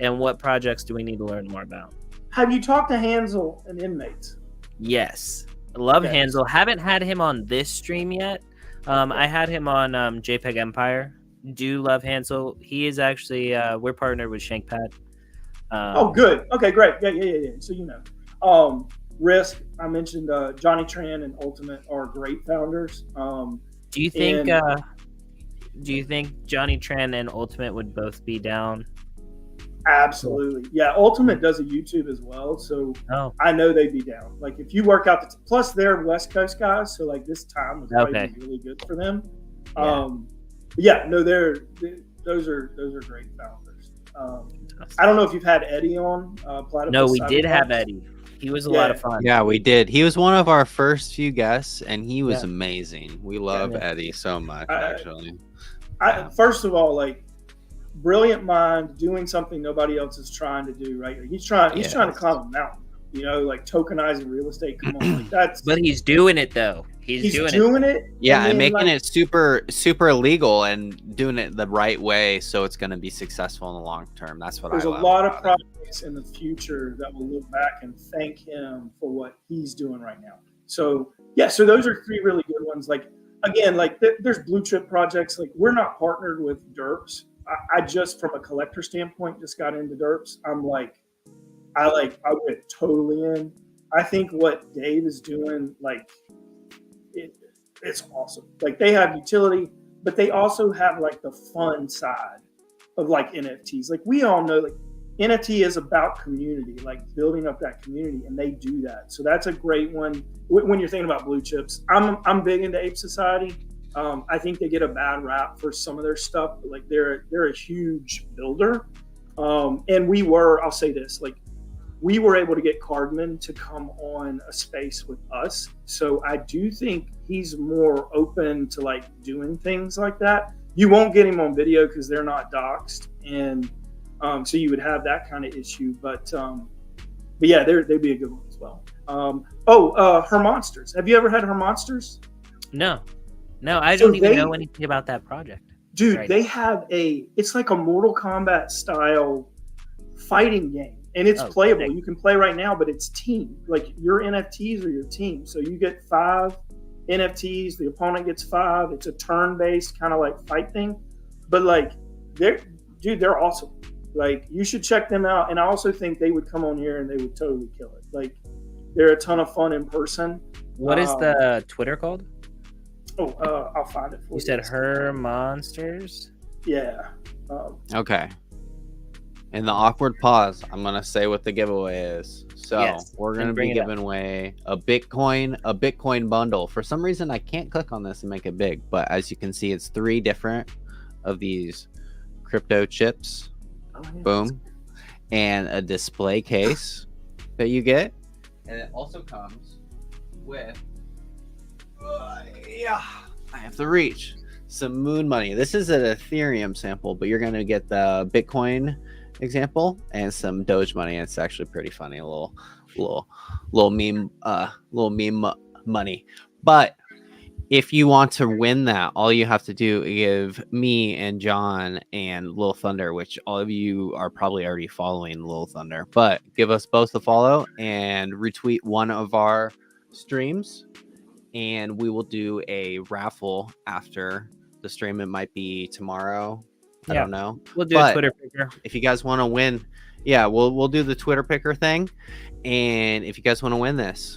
and what projects do we need to learn more about? Have you talked to Hansel and Inmates? Yes. I love Hansel. Haven't had him on this stream yet. I had him on JPEG Empire. Do love Hansel. He is actually, we're partnered with ShankPad. Oh, good. Okay, great. Yeah. So, Risk, I mentioned Johnny Tran and Ultimate are great founders. Do you think Johnny Tran and Ultimate would both be down? Absolutely. Yeah, Ultimate does a YouTube as well, so I know they'd be down. Like if you work out plus they're West Coast guys, so like this time was probably really good for them. Those are great founders. I don't know if you've had Eddie on. No, we did have Eddie. He was a lot of fun. Yeah, we did. He was one of our first few guests, and he was amazing. We love Eddie so much, actually. First of all, like, brilliant mind doing something nobody else is trying to do. Right? He's trying to climb a mountain. You know, like tokenizing real estate. Come on, like that's. But he's doing it though. He's doing it. Yeah, and making it super legal and doing it the right way, so it's going to be successful in the long term. That's what I love. There's a lot of projects in the future that will look back and thank him for what he's doing right now. So yeah, so those are 3 really good ones. Like again, like there's blue chip projects. Like we're not partnered with derps. I just, from a collector standpoint, just got into derps. I went totally in. I think what Dave is doing, like, it's awesome. Like they have utility, but they also have like the fun side of like NFTs. Like we all know, like NFT is about community, like building up that community, and they do that. So that's a great one when you're thinking about blue chips. I'm big into Ape Society. I think they get a bad rap for some of their stuff, but like they're a huge builder. And I'll say this, like we were able to get Cardman to come on a space with us. So I do think he's more open to like doing things like that. You won't get him on video because they're not doxxed. And so you would have that kind of issue. But yeah, they'd be a good one as well. Her Monsters. Have you ever had Her Monsters? No, I don't even know anything about that project. Dude, right. They have it's like a Mortal Kombat style fighting game. And it's playable. Okay. You can play right now, but it's team. Like your NFTs are your team. So you get 5 NFTs. The opponent gets 5. It's a turn-based kind of like fight thing. But like, they're awesome. Like you should check them out. And I also think they would come on here and they would totally kill it. Like they're a ton of fun in person. What is the Twitter called? I'll find it for you. You said Her Monsters? Yeah. Okay. In the awkward pause, I'm going to say what the giveaway is. So we're going to be giving away a Bitcoin bundle. For some reason, I can't click on this and make it big. But as you can see, it's 3 different of these crypto chips. Oh, yeah. Boom. And a display case that you get. And it also comes with... I have to reach some moon money. This is an Ethereum sample, but you're going to get the Bitcoin example and some Doge money. It's actually pretty funny, a little meme money. But if you want to win that, all you have to do is give me and John and Lil Thunder, which all of you are probably already following Lil Thunder, but give us both a follow and retweet one of our streams, and we will do a raffle after the stream. It might be tomorrow. I don't know. We'll do a Twitter picker. If you guys want to win, we'll do the Twitter picker thing. And if you guys want to win this,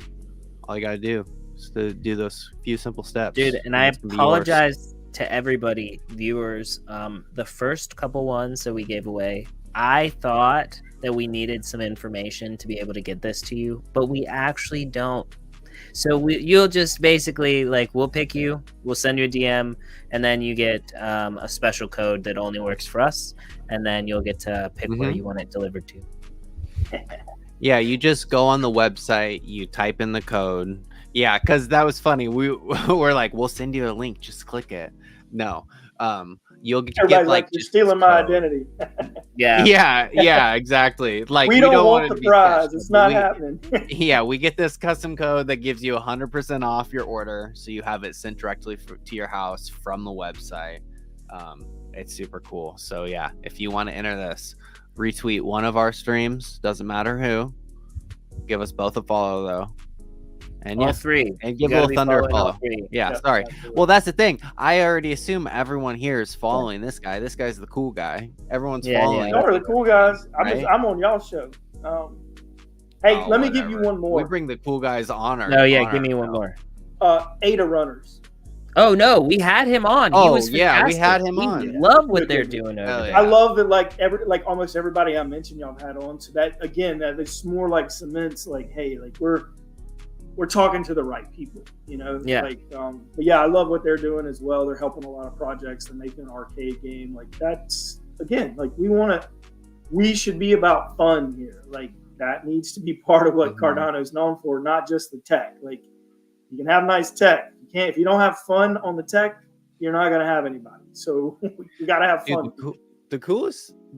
all you got to do is to do those few simple steps. Dude, and I apologize to everybody, viewers. The first couple ones that we gave away, I thought that we needed some information to be able to get this to you, but we actually don't. So you'll just basically, like, we'll pick you, we'll send you a DM, and then you get a special code that only works for us, and then you'll get to pick where you want it delivered to. Yeah, you just go on the website, you type in the code. Yeah, because that was funny. We're like, we'll send you a link, just click it. No. You'll get like you're stealing my identity. yeah, exactly. Like we don't want the prize. It's not happening. Yeah, we get this custom code that gives you 100% off your order, so you have it sent directly to your house from the website. It's super cool. So yeah, if you want to enter this, retweet one of our streams. Doesn't matter who. Give us both a follow though. And all 3. And give Lil Thunder a follow. Yeah, sorry. Absolutely. Well, that's the thing. I already assume everyone here is following this guy. This guy's the cool guy. Everyone's following. Y'all are the cool guys. I'm on y'all's show. Let me give you one more. We bring the cool guys on our. Oh yeah, give me one more. Ada Runners. Oh no, we had him on. Oh, he was fantastic. We had him on. We love what they're doing over there. I love that, like almost everybody I mentioned y'all had on. So that again, that it's more like cements. Like, hey, like we're talking to the right people, you know? Yeah. But yeah, I love what they're doing as well. They're helping a lot of projects. They're making an arcade game. Like that's, again, like we should be about fun here. Like that needs to be part of what Cardano is known for, not just the tech. Like you can have nice tech. If you don't have fun on the tech, you're not going to have anybody. So you got to have fun. Dude, the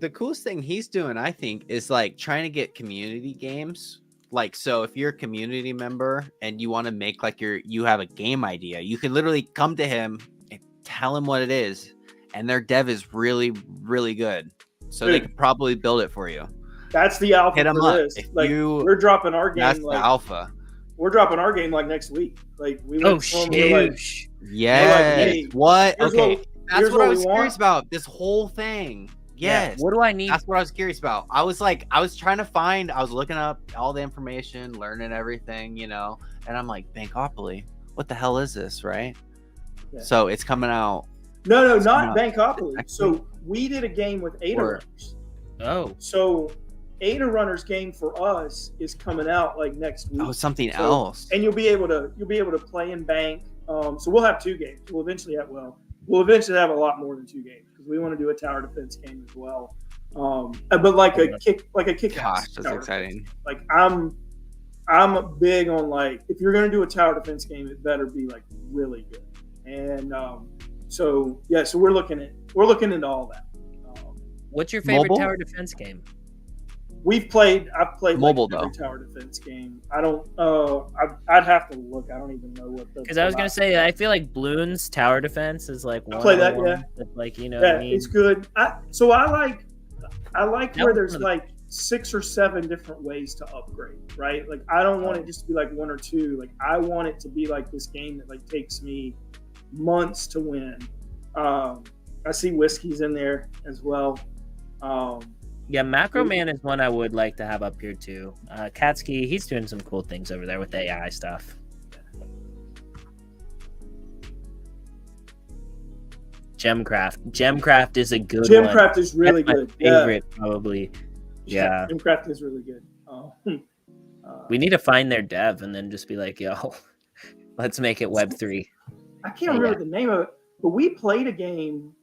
coolest thing he's doing, I think, is like trying to get community games. Like, so if you're a community member and you want to make like you have a game idea, you can literally come to him and tell him what it is, and their dev is really, really good. So they could probably build it for you. That's the alpha. Hit 'em for up. this. If Like, you- we're dropping our game. That's Like, the alpha. we're dropping our game like next week. Like we Oh went from, we're like, shoot! Yes. hey, what? here's Okay. what- That's here's what what I we was want. curious about. This whole thing. Yes. What do I need? That's what I was curious about. I was trying to find, I was looking up all the information, learning everything, you know, and I'm like, Bankopoly, what the hell is this, right? Yeah. So it's coming out. No, It's not coming out Bankopoly. next So we did a game with Ada Or- Runners. Oh, So Ada Runners game for us is coming out like next week. Oh, something So- else. And you'll be able to play in Bank. So we'll have 2 games. We'll eventually have a lot more than 2 games because we want to do a tower defense game as well. But like a kick Gosh, that's exciting. Like I'm big on like if you're gonna do a tower defense game, it better be like really good. And so we're looking into all that. what's your favorite Mobile? tower defense game? I've played Mobile, like every though. tower defense game. I don't. I'd have to look. I don't even know what the. Because I was gonna say, I feel like Bloons tower defense is like one. play that, of the yeah. ones that, like you know, Yeah, what I mean? it's good. I like That where was there's one of the- like 6 or 7 different ways to upgrade, right? Like I don't want it just to be like 1 or 2. Like I want it to be like this game that like takes me months to win. I see Whiskey's in there as well. Yeah, Macro Man is one I would like to have up here too. Katsuki, he's doing some cool things over there with AI stuff. Gemcraft is a good one. Gemcraft is really That's my good. Yeah. favorite, probably. Yeah. Gemcraft is really good. We need to find their dev and then just be like, yo, let's make it Web3. I can't remember the name of it, but we played a game.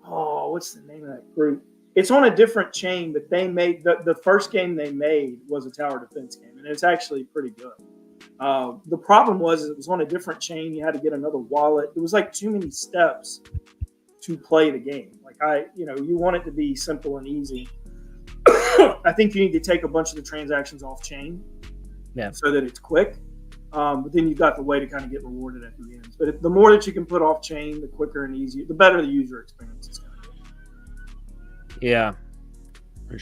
Oh, what's the name of that group? It's on a different chain, but they made the first game they made was a tower defense game, and it's actually pretty good. The problem was it was on a different chain. You had to get another wallet. It was like too many steps to play the game. Like you want it to be simple and easy. I think you need to take a bunch of the transactions off chain, so that it's quick. But then you've got the way to kind of get rewarded at the end. But the more that you can put off chain, the quicker and easier, the better the user experience is going to be. Yeah, For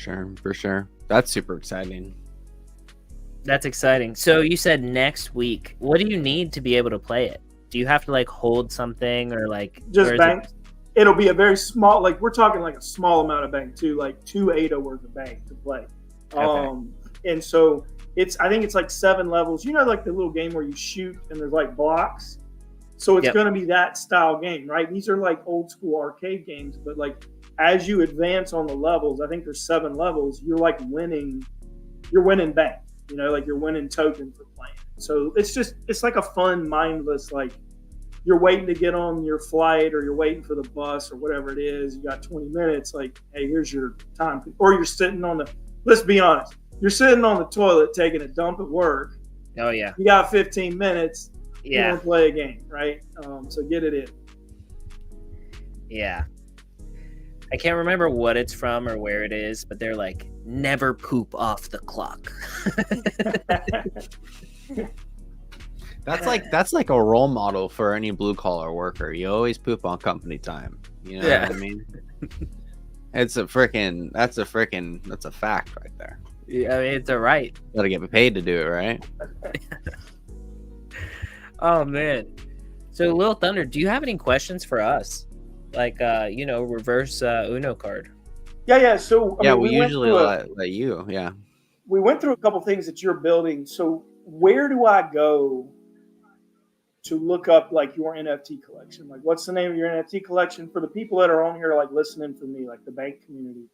sure. That's super exciting. that's exciting. So you said next week. What do you need to be able to play it? Do you have to like hold something or like Just or is bank. It'll be a very small, like we're talking like a small amount of bank too, like 2 ADA worth of bank to play. Okay. And so I think it's like 7 levels. You know, like the little game where you shoot and there's like blocks. So it's going to be that style game, right? These are like old school arcade games, but like as you advance on the levels, I think there's 7 levels. You're like winning bank. You know, like you're winning token for playing. So it's like a fun, mindless, like you're waiting to get on your flight or you're waiting for the bus or whatever it is. You got 20 minutes. Like, hey, here's your time. Or you're sitting let's be honest. You're sitting on the toilet taking a dump at work. Oh yeah. You got 15 minutes. You Yeah. want to play a game, right? So get it in. Yeah. I can't remember what it's from or where it is, but they're like, never poop off the clock. That's like a role model for any blue collar worker. You always poop on company time. You know what I mean? That's a fact right there. Yeah, I mean, it's a right. Gotta get paid to do it, right? Oh man. So Lil Thunder, do you have any questions for us? Like reverse Uno card. Yeah. So I mean, we went usually through let you. Yeah. we went through a couple things that you're building. So where do I go to look up like your NFT collection? Like what's the name of your NFT collection for the people that are on here, like listening for me, like the bank community?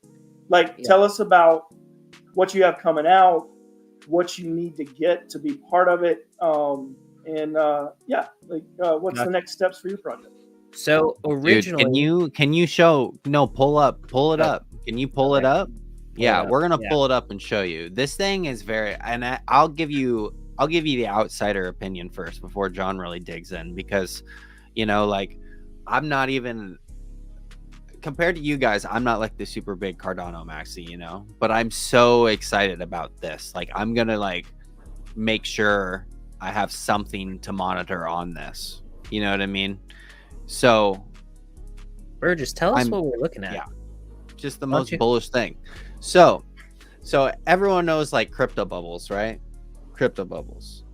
Like tell us about what you have coming out, what you need to get to be part of it. What's the next steps for your project? So originally, Dude, can you pull it up. Can you pull it up? We're gonna pull it up and show you. This thing is I'll give you the outsider opinion first before John really digs in, because I'm not even compared to you guys. I'm not like the super big Cardano maxi, you know, but I'm so excited about this. Like, I'm gonna like make sure I have something to monitor on this. You know what I mean? So, Burgess, tell us what we're looking at. Yeah, just the most bullish thing. So everyone knows like crypto bubbles, right? Crypto bubbles.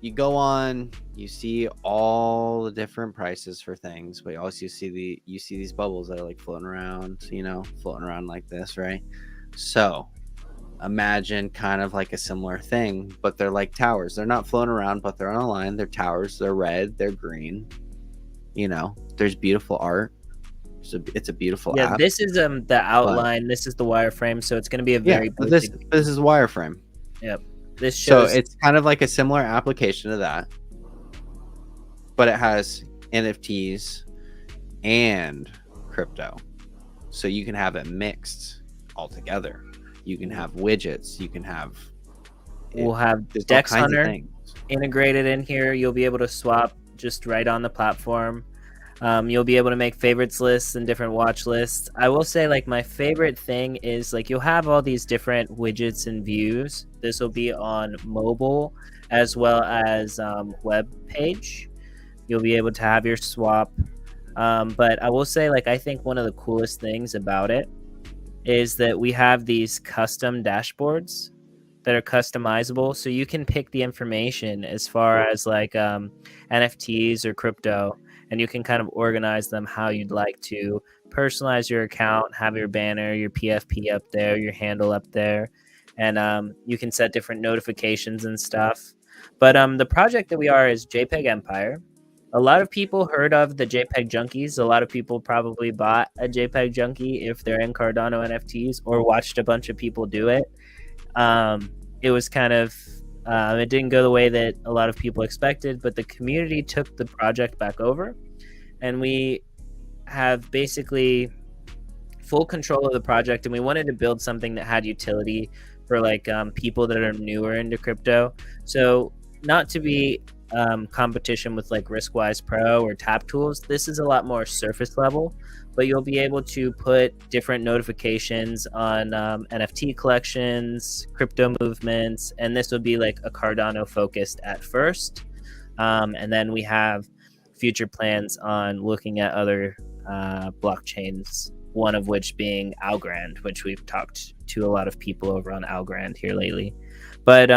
You go on, you see all the different prices for things, but you also see these bubbles that are like floating around, you know, floating around like this, right? So imagine kind of like a similar thing, but they're like towers. They're not floating around, but they're on a line. They're towers. They're red. They're green. You know, there's beautiful art. It's a beautiful app. This is the outline. This is the wireframe, so it's going to be a very this is wireframe. Yep. This shows. So it's kind of like a similar application to that, but it has NFTs and crypto, so you can have it mixed all together. You can have widgets. You can have. We'll have Dex Hunter integrated in here. You'll be able to swap just right on the platform. You'll be able to make favorites lists and different watch lists. I will say, like, my favorite thing is like you'll have all these different widgets and views. This will be on mobile as well as web page. You'll be able to have your swap. But I will say, like, I think one of the coolest things about it is that we have these custom dashboards that are customizable, so you can pick the information as far as like NFTs or crypto, and you can kind of organize them how you'd like to personalize your account, have your banner, your PFP up there, your handle up there, and you can set different notifications and stuff. But the project that we are is JPEG Empire. A lot of people heard of the JPEG Junkies. A lot of people probably bought a JPEG Junkie if they're in Cardano NFTs or watched a bunch of people do it. It was kind of it didn't go the way that a lot of people expected, but the community took the project back over, and we have basically full control of the project, and we wanted to build something that had utility for like people that are newer into crypto. So not to be competition with like Riskwise Pro or Tap Tools, this is a lot more surface level, but you'll be able to put different notifications on NFT collections, crypto movements, and this would be like a Cardano focused at first. And then we have future plans on looking at other blockchains, one of which being Algorand, which we've talked to a lot of people over on Algorand here lately. But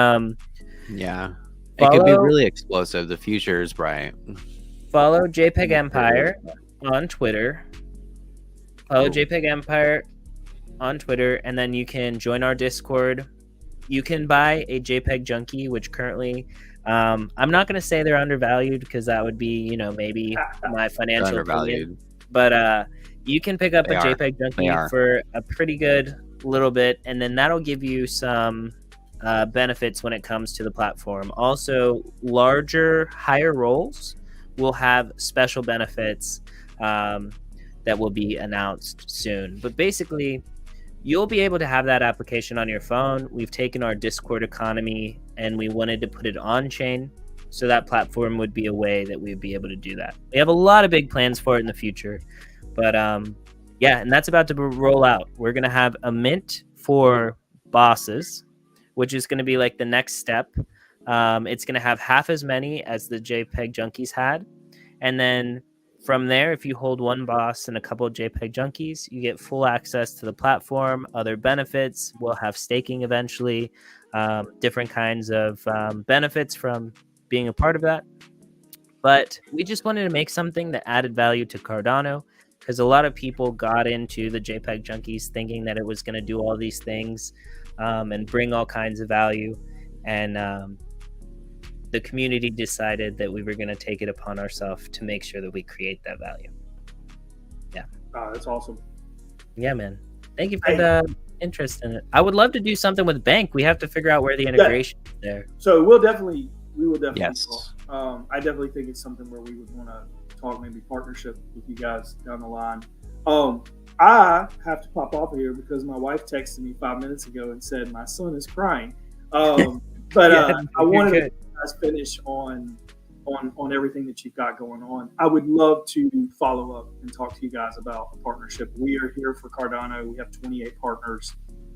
yeah, it could be really explosive. The future is bright. Follow JPEG Empire on Twitter. Follow JPEG Empire on Twitter, and then you can join our Discord. You can buy a JPEG Junkie, which currently, I'm not going to say they're undervalued because that would be, you know, maybe my financial opinion. But you can pick up a JPEG Junkie for a pretty good little bit, and then that'll give you some benefits when it comes to the platform. Also, larger, higher roles will have special benefits that will be announced soon. But basically, you'll be able to have that application on your phone. We've taken our Discord economy and we wanted to put it on chain, so that platform would be a way that we'd be able to do that. We have a lot of big plans for it in the future, but yeah, and that's about to roll out. We're going to have a mint for bosses, which is going to be like the next step. It's going to have half as many as the JPEG Junkies had, and then from there, if you hold one boss and a couple of JPEG Junkies, you get full access to the platform, other benefits. We'll have staking eventually, different kinds of benefits from being a part of that. But we just wanted to make something that added value to Cardano, because a lot of people got into the JPEG Junkies thinking that it was going to do all these things and bring all kinds of value. And the community decided that we were going to take it upon ourselves to make sure that we create that value. Yeah. Oh, that's awesome. Yeah, man. Thank you for the interest in it. I would love to do something with bank. We have to figure out where the integration is there. So we will definitely yes. talk. I definitely think it's something where we would want to talk, maybe partnership with you guys down the line. I have to pop off here because my wife texted me 5 minutes ago and said my son is crying. But I wanted to finish on on everything that you've got going on. I would love to follow up and talk to you guys about the partnership. We are here for Cardano. We have 28 partners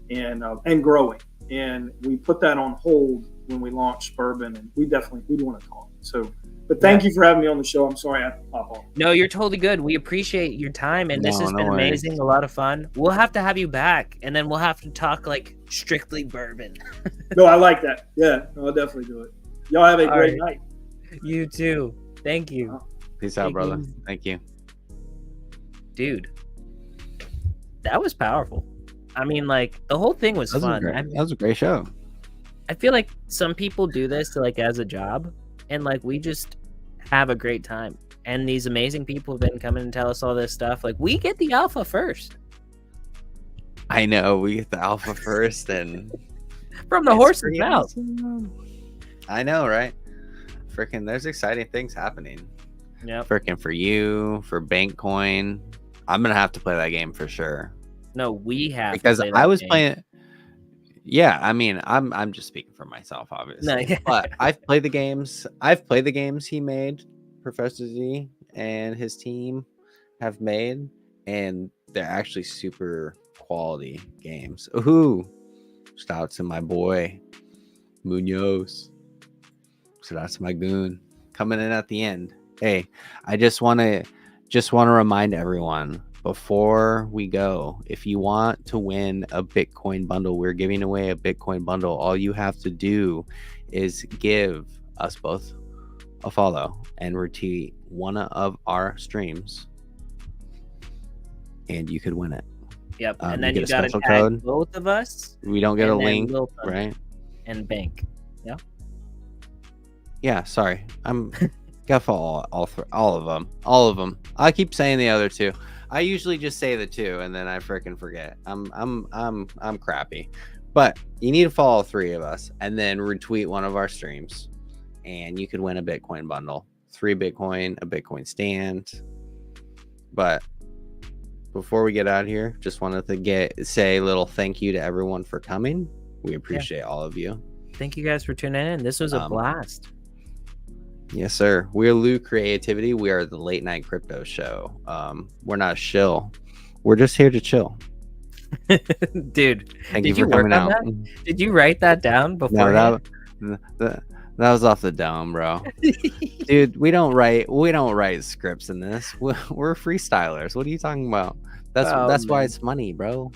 and growing. And we put that on hold when we launched Bourbon, and we want to talk. So, but thank you for having me on the show. I'm sorry I have to pop off. No, you're totally good. We appreciate your time, and this has been worries. amazing. A lot of fun. We'll have to have you back, and then we'll have to talk like strictly bourbon. No, I like that. Yeah, no, I'll definitely do it. Y'all have a great night. You too. Thank you. Peace out, brother. Thank you. Dude, that was powerful. I mean, like, the whole thing was fun. That was a great show. I feel like some people do this like as a job, and like we just have a great time. And these amazing people have been coming and tell us all this stuff. Like, we get the alpha first. I know, we get the alpha first, and from the horse's mouth. I know, right? Freaking, there's exciting things happening. Yeah. Freaking for you, for Bankcoin. I'm gonna have to play that game for sure. No, we have because to play I was game. playing. Yeah, I mean, I'm just speaking for myself, obviously. No, yeah. But I've played the games. I've played the games he made, Professor Z and his team have made, and they're actually super quality games. Ooh, shout out to my boy Munoz. Shout out to my goon coming in at the end. Hey, I just want to remind everyone before we go, if you want to win a Bitcoin bundle, we're giving away a Bitcoin bundle. All you have to do is give us both a follow and retweet one of our streams, and you could win it. Yep, and then you got to tag code. Both of us. We don't get a link, right? And bank. Yeah. Yeah. Sorry, I'm got follow all of them. I keep saying the other two. I usually just say the two, and then I freaking forget. I'm crappy, but you need to follow 3 of us, and then retweet one of our streams, and you could win a Bitcoin bundle, 3 Bitcoin, a Bitcoin stand. But before we get out of here, just wanted to say a little thank you to everyone for coming. We appreciate all of you. Thank you guys for tuning in. This was a blast. Yes, sir. We're Lou Creativity. We are the late night crypto show. We're not shill. We're just here to chill. Dude, thank you for coming out. Did you write that down before? No, that was off the dome, bro. Dude, we don't write scripts in this. We're freestylers. What are you talking about? That's why it's money, bro.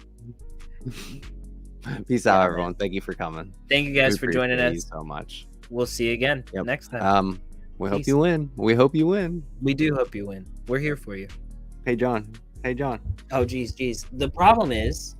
Peace out, everyone. Thank you for coming. Thank you guys for joining us so much. We'll see you again next time. We hope you win. We hope you win. We do hope you win. We're here for you. Hey, John. Oh, geez. The problem is